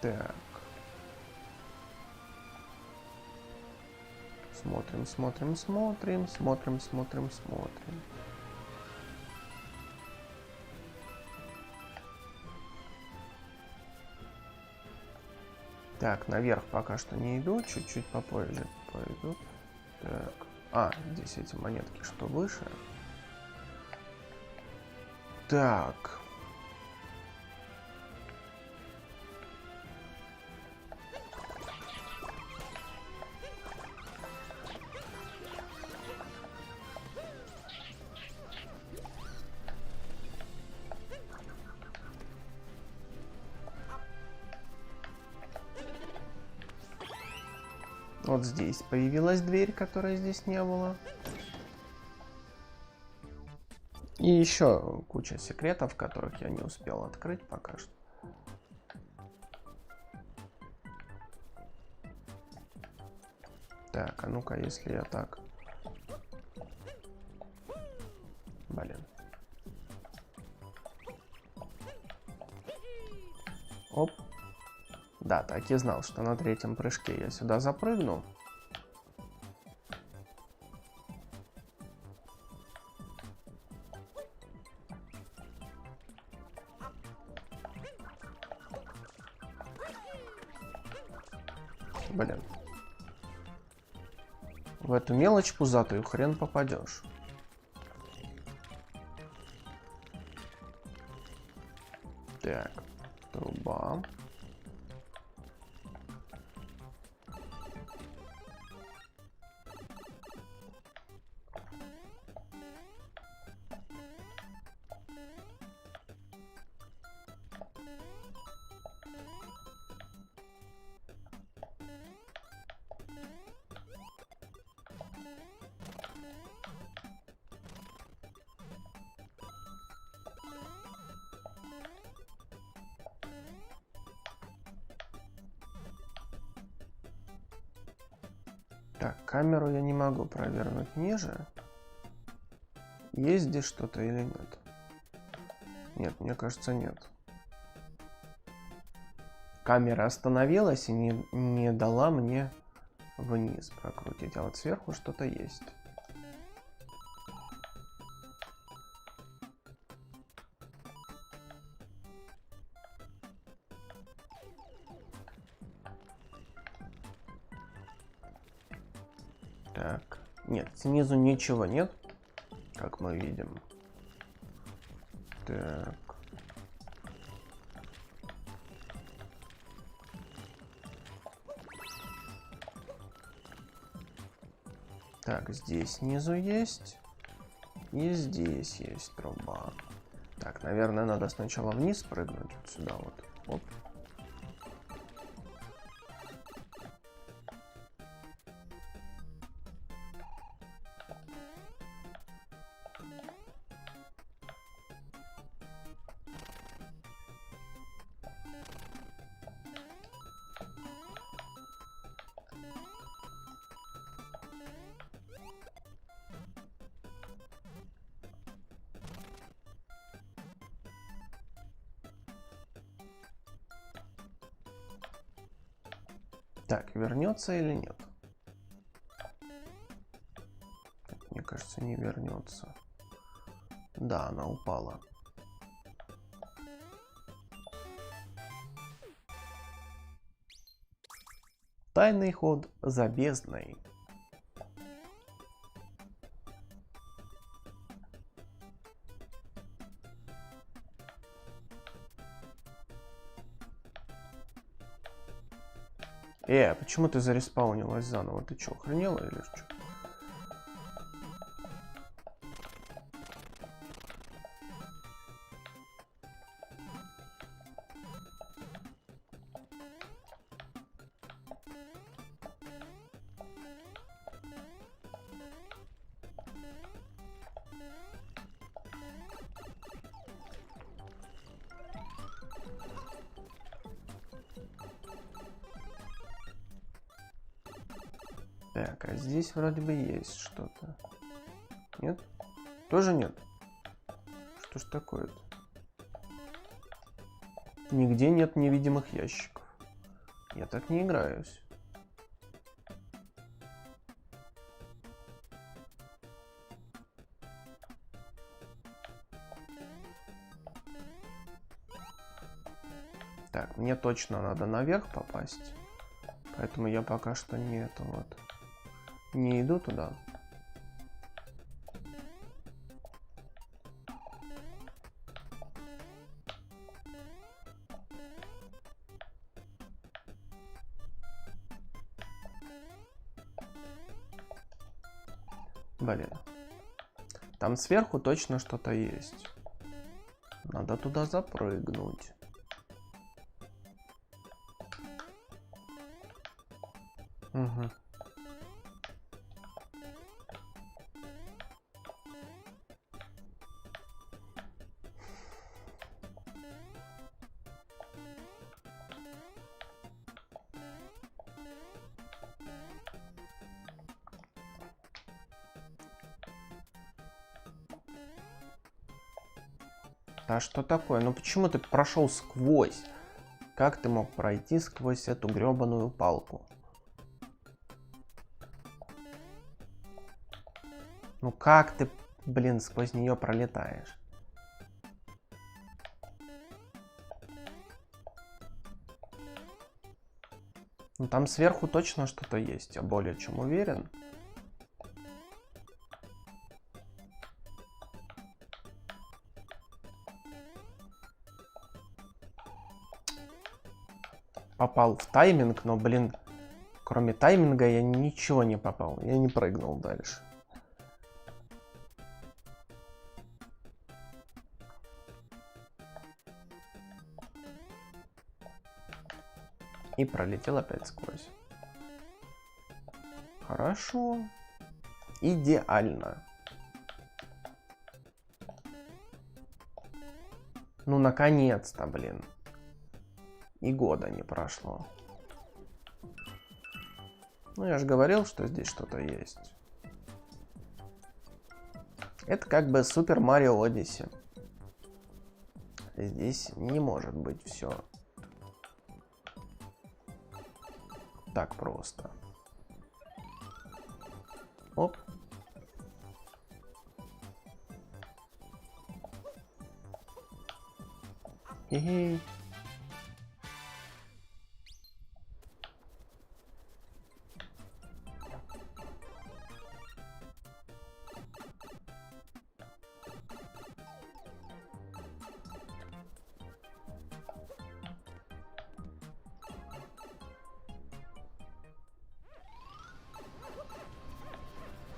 Так. Смотрим, смотрим, смотрим, смотрим, смотрим, смотрим. Так, наверх пока что не иду, чуть-чуть попозже пойду. Так. А, здесь эти монетки, что выше. Так. Вот здесь появилась дверь, которой здесь не было. И еще куча секретов, которых я не успел открыть пока что. Так, а ну-ка, если я так... Блин. Оп. Да, так и знал, что на третьем прыжке я сюда запрыгну. Блин. В эту мелочь пузатую хрен попадешь. Так, труба. Так, камеру я не могу провернуть ниже. Есть здесь что-то или нет? Нет, мне кажется, нет. Камера остановилась и не дала мне вниз прокрутить. А вот сверху что-то есть. Так, нет, снизу ничего нет, как мы видим. Так. Так, здесь снизу есть. И здесь есть труба. Так, наверное, надо сначала вниз прыгнуть. Вот сюда вот. Оп. Так, вернется или нет? Мне кажется, не вернется. Да, она упала. Тайный ход за бездной. Почему ты зареспаунилась заново? Ты что, охренела или что? Так, а здесь вроде бы есть что-то. Нет? Тоже нет? Что ж такое-то? Нигде нет невидимых ящиков. Я так не играюсь. Так, мне точно надо наверх попасть. Поэтому я пока что не это вот. Не иду туда. Блин. Там сверху точно что-то есть. Надо туда запрыгнуть. Угу. А что такое? Ну почему ты прошел сквозь? Как ты мог пройти сквозь эту гребаную палку? Ну как ты, блин, сквозь нее пролетаешь? Ну там сверху точно что-то есть, я более чем уверен. Попал в тайминг, но, блин, кроме тайминга я ничего не попал. Я не прыгнул дальше. И пролетел опять сквозь. Хорошо. Идеально. Ну, наконец-то, блин. И года не прошло. Ну, я же говорил, что здесь что-то есть. Это как бы Супер Марио Одиссе. Здесь не может быть все так просто. Оп. Хе-хей.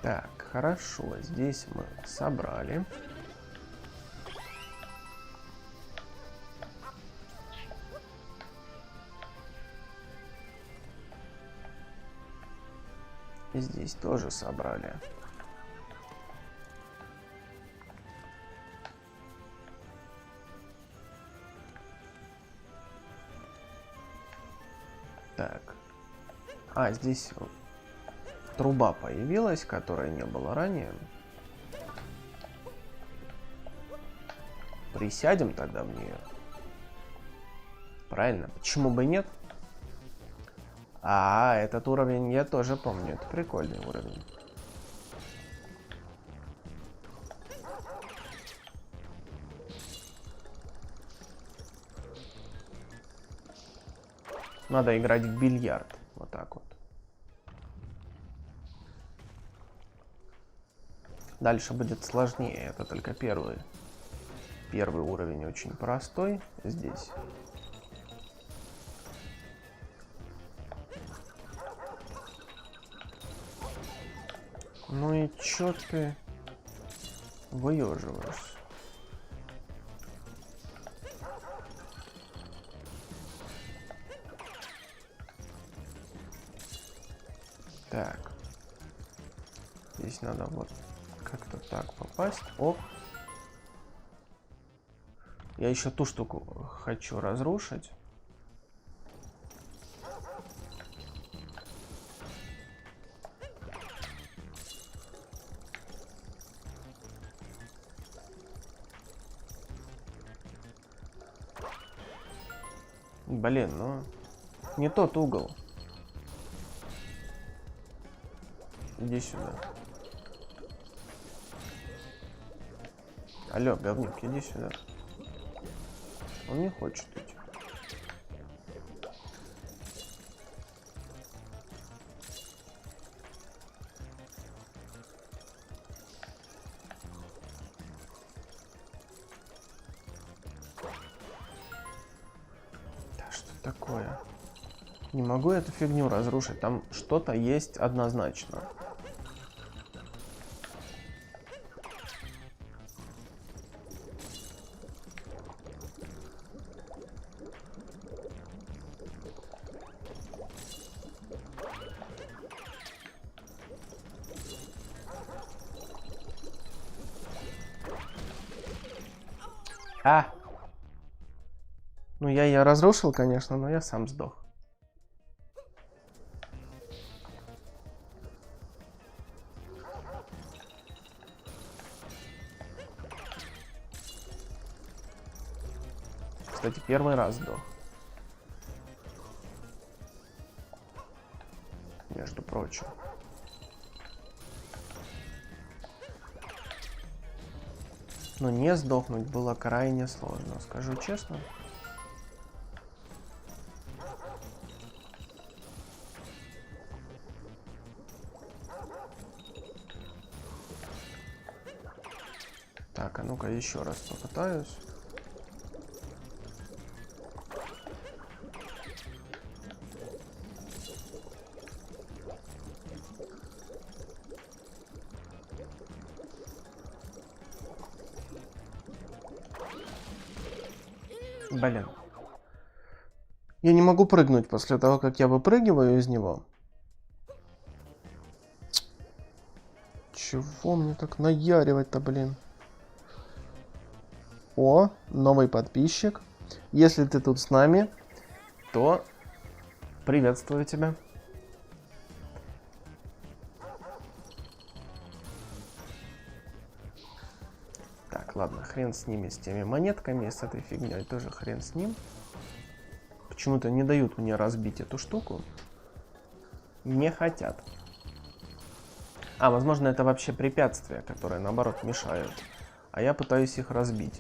Так, хорошо. Здесь мы собрали. И здесь тоже собрали. Так. А, здесь труба появилась, которой не было ранее. Присядем тогда в нее. Правильно? Почему бы нет? А, этот уровень я тоже помню. Это прикольный уровень. Надо играть в бильярд. Вот так вот. Дальше будет сложнее. Это только первый. Первый уровень очень простой. Здесь. Ну и чё ты выёживаешься? Так. Здесь надо вот как-то так попасть. Оп. Я еще ту штуку хочу разрушить. Блин, ну не тот угол. Иди сюда. Алло, говнюк, иди сюда. Он не хочет идти. Да что такое? Не могу эту фигню разрушить. Там что-то есть однозначно. А! Ну, я ее разрушил, конечно, но я сам сдох. Кстати, первый раз сдох. Между прочим. Но не сдохнуть было крайне сложно, скажу честно. Так, а ну-ка еще раз попытаюсь. Блин. Я не могу прыгнуть после того, как я выпрыгиваю из него. Чего мне так наяривать-то, блин? О, новый подписчик. Если ты тут с нами, то приветствую тебя. Так, ладно, хрен с ними, с теми монетками, с этой фигней тоже хрен с ним. Почему-то не дают мне разбить эту штуку. Не хотят. А, возможно, это вообще препятствия, которые, наоборот, мешают. А я пытаюсь их разбить.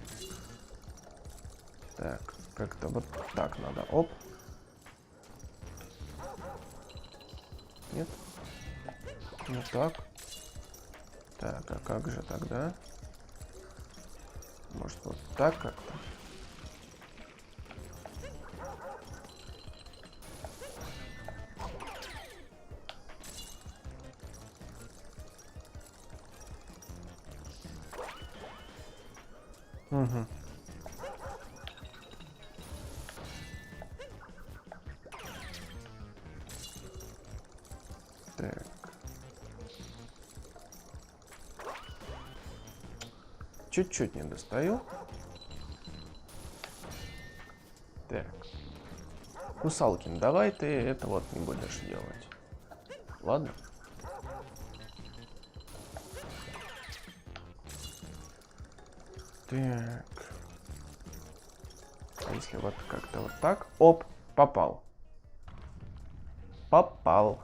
Так, как-то вот так надо. Оп. Нет. Не так. Так, а как же тогда? Может, вот так как-то? Угу. Так. Чуть-чуть не достаю. Так. Кусалкин, давай ты это вот не будешь делать. Ладно? Так. А если вот как-то вот так? Оп, попал. Попал.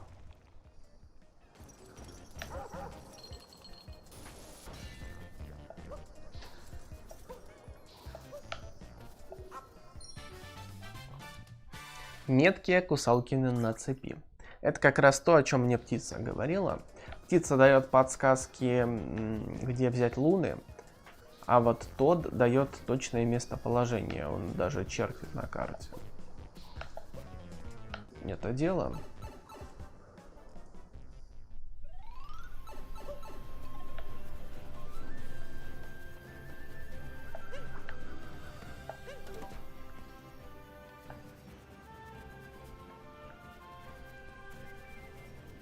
Меткие Кусалкины на цепи. Это как раз то, о чем мне птица говорила. Птица дает подсказки, где взять луны, а вот тот дает точное местоположение. Он даже чертит на карте. Это дело.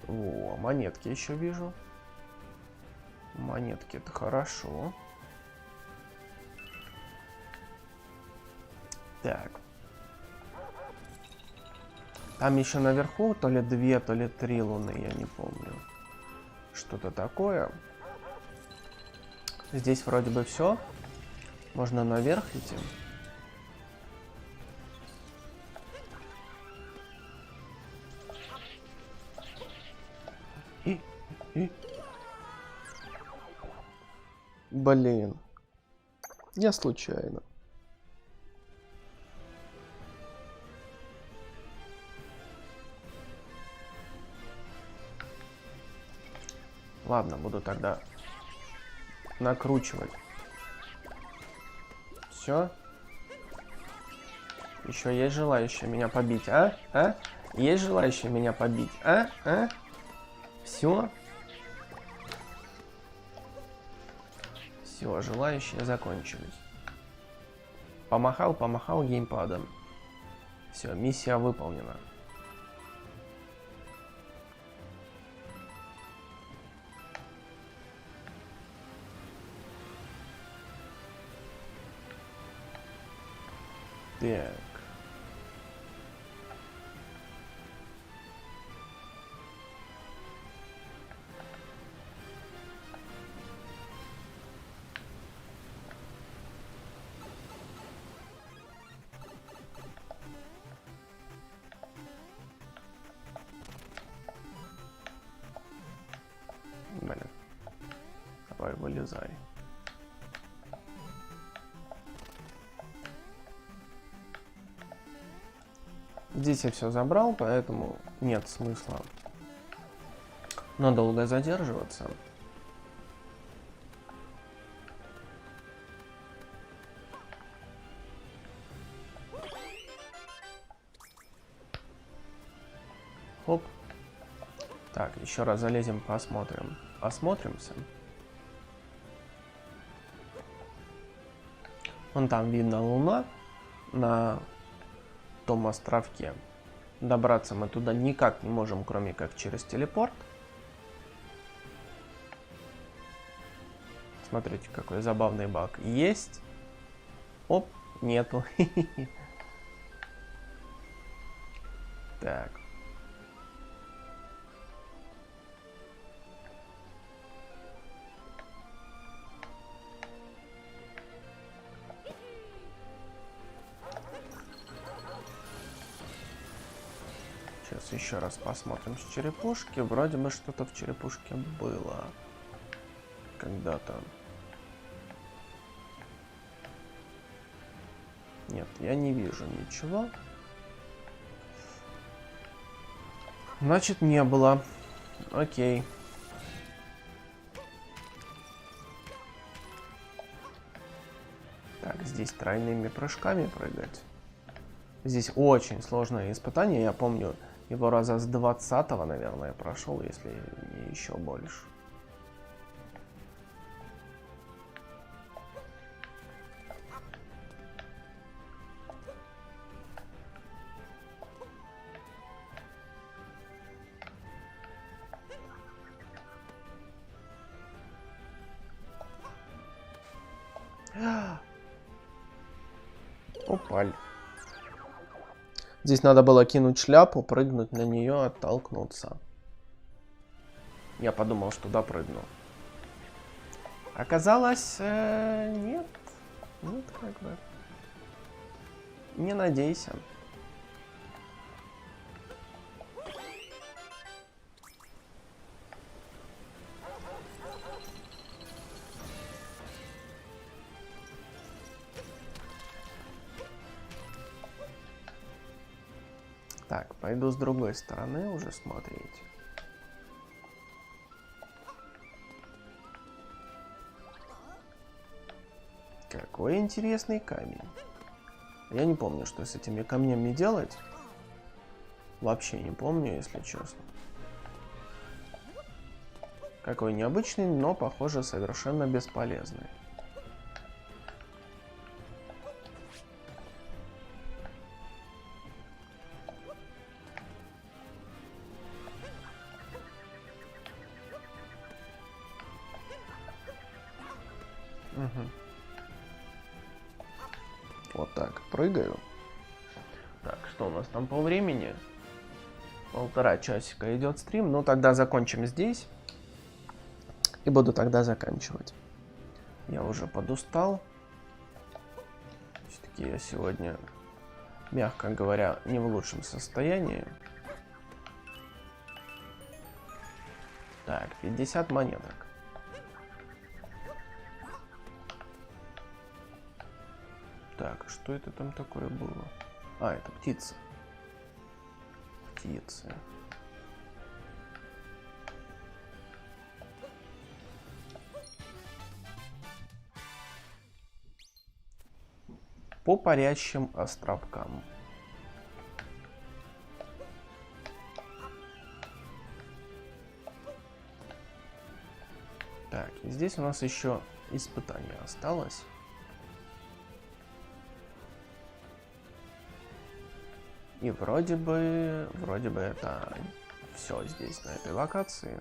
О, монетки еще вижу. Монетки — это хорошо. Так. Там еще наверху то ли 2, то ли 3 луны, я не помню. Что-то такое. Здесь вроде бы все. Можно наверх идти. И. Блин. Я случайно. Ладно, буду тогда накручивать. Все. Еще есть желающие меня побить, а? А? Есть желающие меня побить, а? А? Все. Все, желающие закончились. Помахал геймпадом. Все, миссия выполнена. Так. Блин. Давай, вылезай. Здесь я все забрал, поэтому нет смысла надолго задерживаться. Хоп. Так, еще раз залезем, посмотрим. Осмотримся. Вон там видно луна на том островке. Добраться мы туда никак не можем, кроме как через телепорт. Смотрите, какой забавный баг. Есть. Оп, нету. Так. Сейчас еще раз посмотрим с черепушки. Вроде бы что-то в черепушке было когда-то. Нет, я не вижу ничего. Значит, не было. Окей. Так, здесь тройными прыжками прыгать. Здесь очень сложное испытание. Я помню, его раза с 20-го, наверное, прошел, если не еще больше. Опаль. Здесь надо было кинуть шляпу, прыгнуть на нее, оттолкнуться. Я подумал, что допрыгну. Оказалось, нет. Нет, как бы. Не надейся. Так, пойду с другой стороны уже смотреть. Какой интересный камень. Я не помню, что с этими камнями делать. Вообще не помню, если честно. Какой необычный, но, похоже, совершенно бесполезный. Угу. Вот так, прыгаю. Так, что у нас там по времени? 1,5 часика идет стрим. Ну, тогда закончим здесь. И буду тогда заканчивать. Я уже подустал. Все-таки я сегодня, мягко говоря, не в лучшем состоянии. Так, 50 монеток. Так, что это там такое было? А, это птица. Птицы. По парящим островкам. Так, и здесь у нас еще испытание осталось. И вроде бы это все здесь, на этой локации.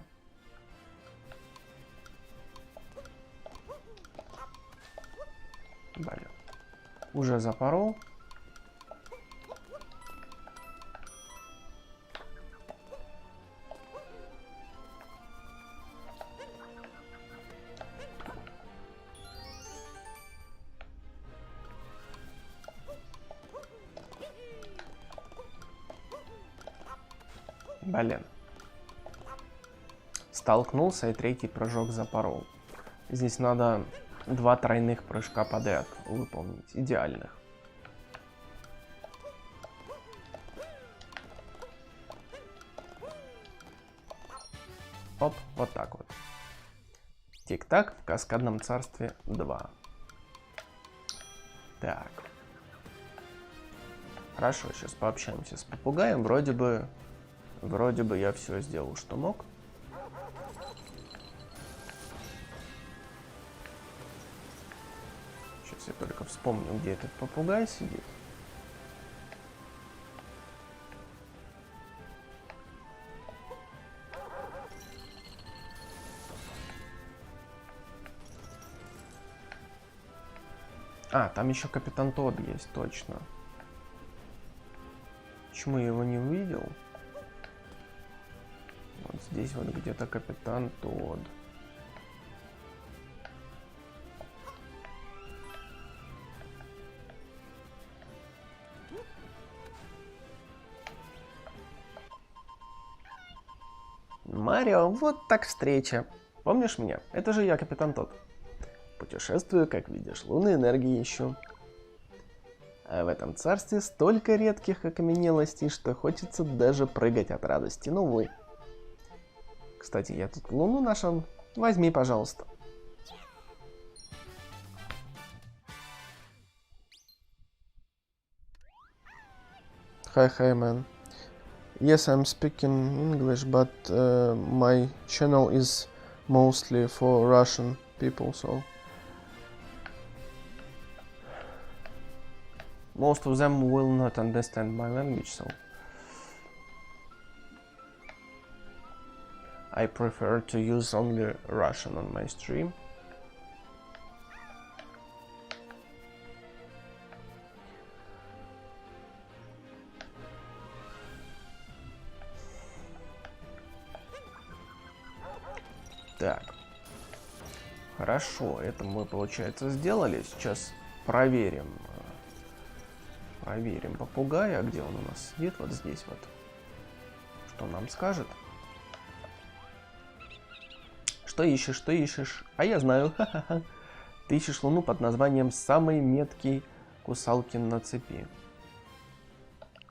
Блин. Уже запорол. Блин. Столкнулся и третий прыжок запорол. Здесь надо 2 тройных прыжка подряд выполнить. Идеальных. Оп, вот так вот. Тик-так в Каскадном царстве 2. Так. Хорошо, сейчас пообщаемся с попугаем. Вроде бы я все сделал, что мог. Сейчас я только вспомню, где этот попугай сидит. А, там еще Капитан Тодд есть, точно. Почему я его не увидел? Вот здесь вот где-то Капитан Тодд. Марио, вот так встреча. Помнишь меня? Это же я, Капитан Тодд. Путешествую, как видишь, лунной энергии ищу. А в этом царстве столько редких окаменелостей, что хочется даже прыгать от радости. Ну, увы. Кстати, я тут луну нашел. Возьми, пожалуйста. Hi, man. Yes, I'm speaking English, but my channel is mostly for Russian people, so... Most of them will not understand my language, so... I prefer to use only Russian on my stream. Так. Хорошо, это мы, получается, сделали. Сейчас проверим. Проверим попугая. Где он у нас сидит? Вот здесь вот. Что нам скажет? Что ищешь, что ищешь? А я знаю. Ха-ха-ха. Ты ищешь луну под названием «Самый меткий Кусалкин на цепи».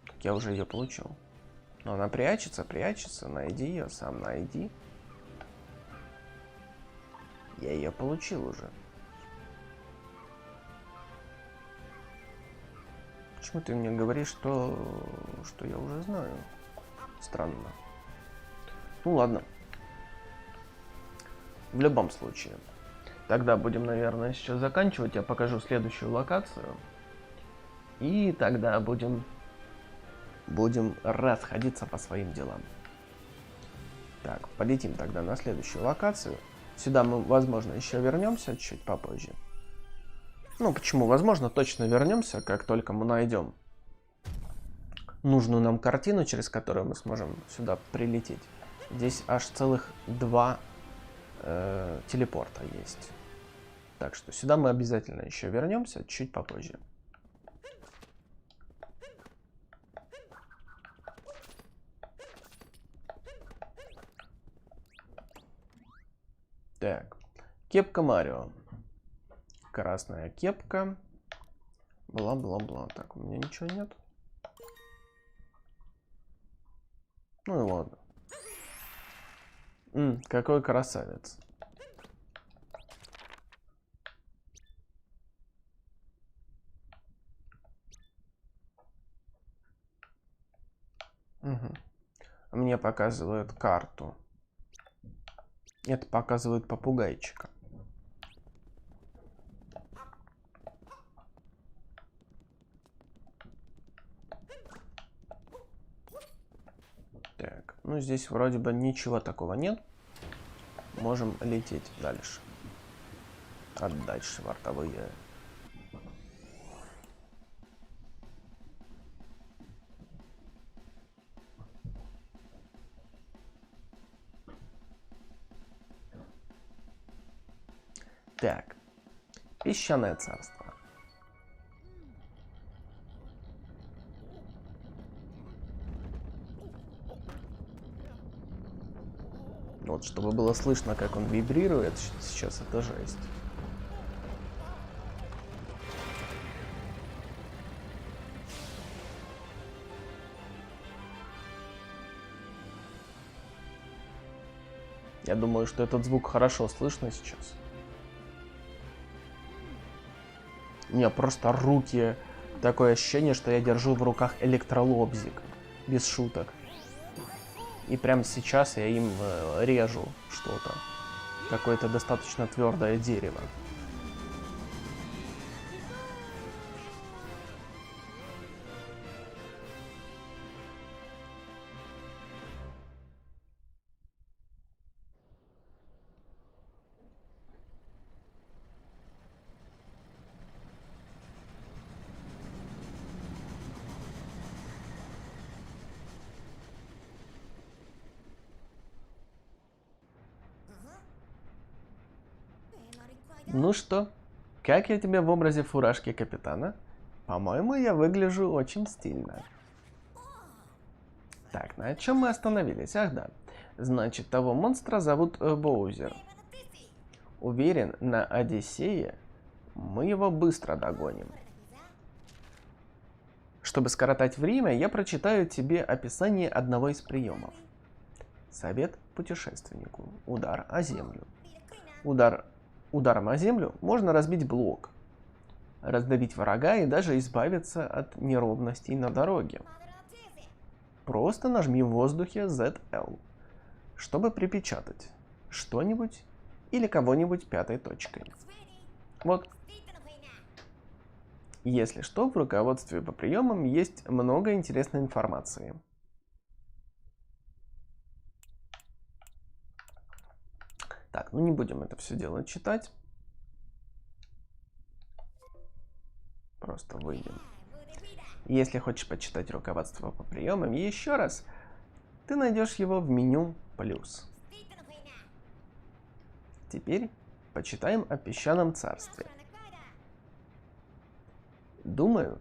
Так я уже ее получил. Но она прячется, прячется. Найди ее, сам найди. Я ее получил уже. Почему ты мне говоришь, что я уже знаю? Странно. Ну ладно. В любом случае. Тогда будем, наверное, сейчас заканчивать. Я покажу следующую локацию. И тогда будем расходиться по своим делам. Так, полетим тогда на следующую локацию. Сюда мы, возможно, еще вернемся чуть попозже. Ну, почему? Возможно, точно вернемся, как только мы найдем нужную нам картину, через которую мы сможем сюда прилететь. Здесь аж целых 2 телепорта есть. Так что сюда мы обязательно еще вернемся чуть попозже. Так, кепка Марио. Красная кепка. Бла-бла-бла. Так, у меня ничего нет. Ну и ладно. Какой красавец. Угу. Мне показывают карту. Это показывает попугайчика. Так, ну здесь вроде бы ничего такого нет. Можем лететь дальше. Отдать швартовые. Так, песчаное царство. Вот, чтобы было слышно, как он вибрирует, сейчас это жесть. Я думаю, что этот звук хорошо слышно сейчас. У меня просто руки... Такое ощущение, что я держу в руках электролобзик. Без шуток. И прямо сейчас я им режу что-то. Какое-то достаточно твердое дерево. Ну что, как я тебе в образе фуражки капитана? По-моему, я выгляжу очень стильно. Так, на чем мы остановились? Ах да. Значит, того монстра зовут Боузер. Уверен, на Одиссее мы его быстро догоним. Чтобы скоротать время, я прочитаю тебе описание одного из приемов. Совет путешественнику. Удар о землю. Ударом о землю можно разбить блок, раздавить врага и даже избавиться от неровностей на дороге. Просто нажми в воздухе ZL, чтобы припечатать что-нибудь или кого-нибудь 5-й точкой. Вот. Если что, в руководстве по приемам есть много интересной информации. Так, ну не будем это все дело читать. Просто выйдем. Если хочешь почитать руководство по приемам еще раз, ты найдешь его в меню «Плюс». Теперь почитаем о песчаном царстве. Думаю,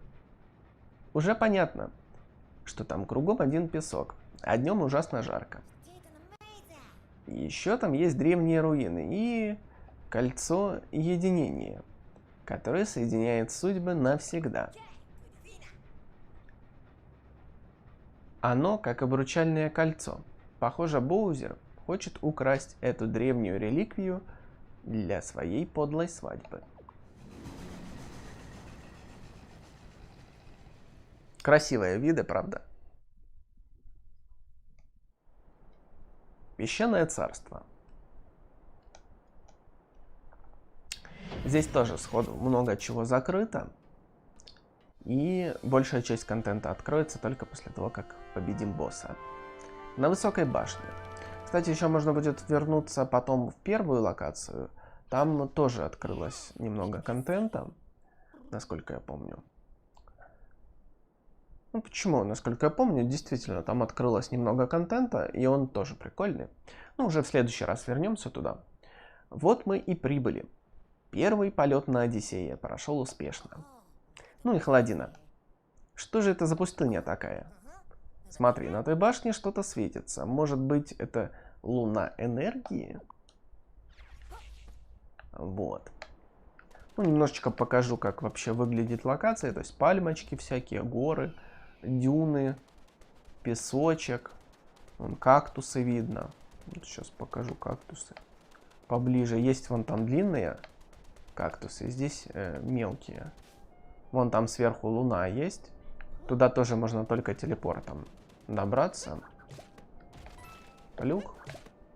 уже понятно, что там кругом один песок, а днем ужасно жарко. Еще там есть древние руины и кольцо единения, которое соединяет судьбы навсегда. Оно как обручальное кольцо. Похоже, Боузер хочет украсть эту древнюю реликвию для своей подлой свадьбы. Красивые виды, правда? Песчаное царство. Здесь тоже сходу много чего закрыто. И большая часть контента откроется только после того, как победим босса. На высокой башне. Кстати, еще можно будет вернуться потом в первую локацию. Там тоже открылось немного контента, насколько я помню. Ну почему? Насколько я помню, действительно, там открылось немного контента, и он тоже прикольный. Ну, уже в следующий раз вернемся туда. Вот мы и прибыли. Первый полет на Одиссее прошел успешно. Ну и холодина. Что же это за пустыня такая? Смотри, на той башне что-то светится. Может быть, это луна энергии? Вот. Ну, немножечко покажу, как вообще выглядит локация. То есть пальмочки всякие, горы, дюны, песочек. Вон кактусы видно. Вот сейчас покажу кактусы поближе. Есть вон там длинные кактусы, здесь мелкие. Вон там сверху луна есть. Туда тоже можно только телепортом добраться. Плюх,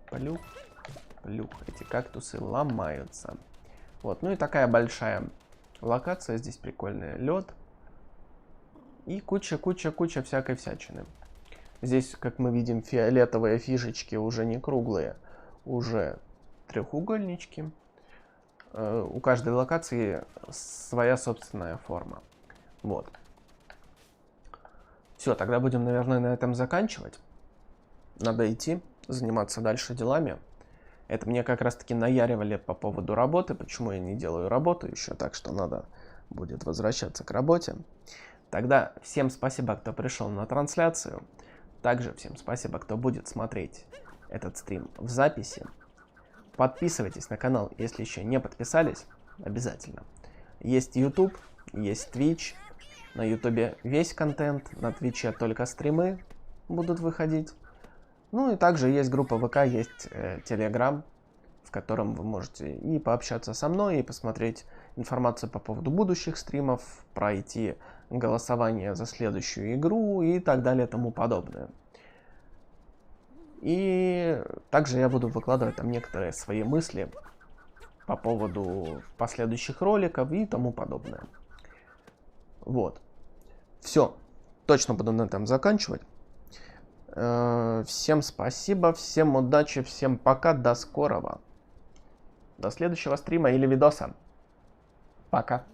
плюх, плюх. Эти кактусы ломаются. Вот, ну и такая большая локация. Здесь прикольный лед. И куча всякой всячины. Здесь, как мы видим, фиолетовые фишечки уже не круглые, уже треугольнички. У каждой локации своя собственная форма. Вот. Все, тогда будем, наверное, на этом заканчивать. Надо идти, заниматься дальше делами. Это мне как раз-таки наяривали по поводу работы, почему я не делаю работу еще, так что надо будет возвращаться к работе. Тогда всем спасибо, кто пришел на трансляцию. Также всем спасибо, кто будет смотреть этот стрим в записи. Подписывайтесь на канал, если еще не подписались, обязательно. Есть YouTube, есть Twitch. На YouTube весь контент, на Twitch только стримы будут выходить. Ну и также есть группа ВК, есть Telegram, в котором вы можете и пообщаться со мной, и посмотреть информацию по поводу будущих стримов, пройти голосование за следующую игру и так далее и тому подобное. И также я буду выкладывать там некоторые свои мысли по поводу последующих роликов и тому подобное. Вот. Все. Точно буду на этом заканчивать. Всем спасибо, всем удачи, всем пока, до скорого. До следующего стрима или видоса. Пока.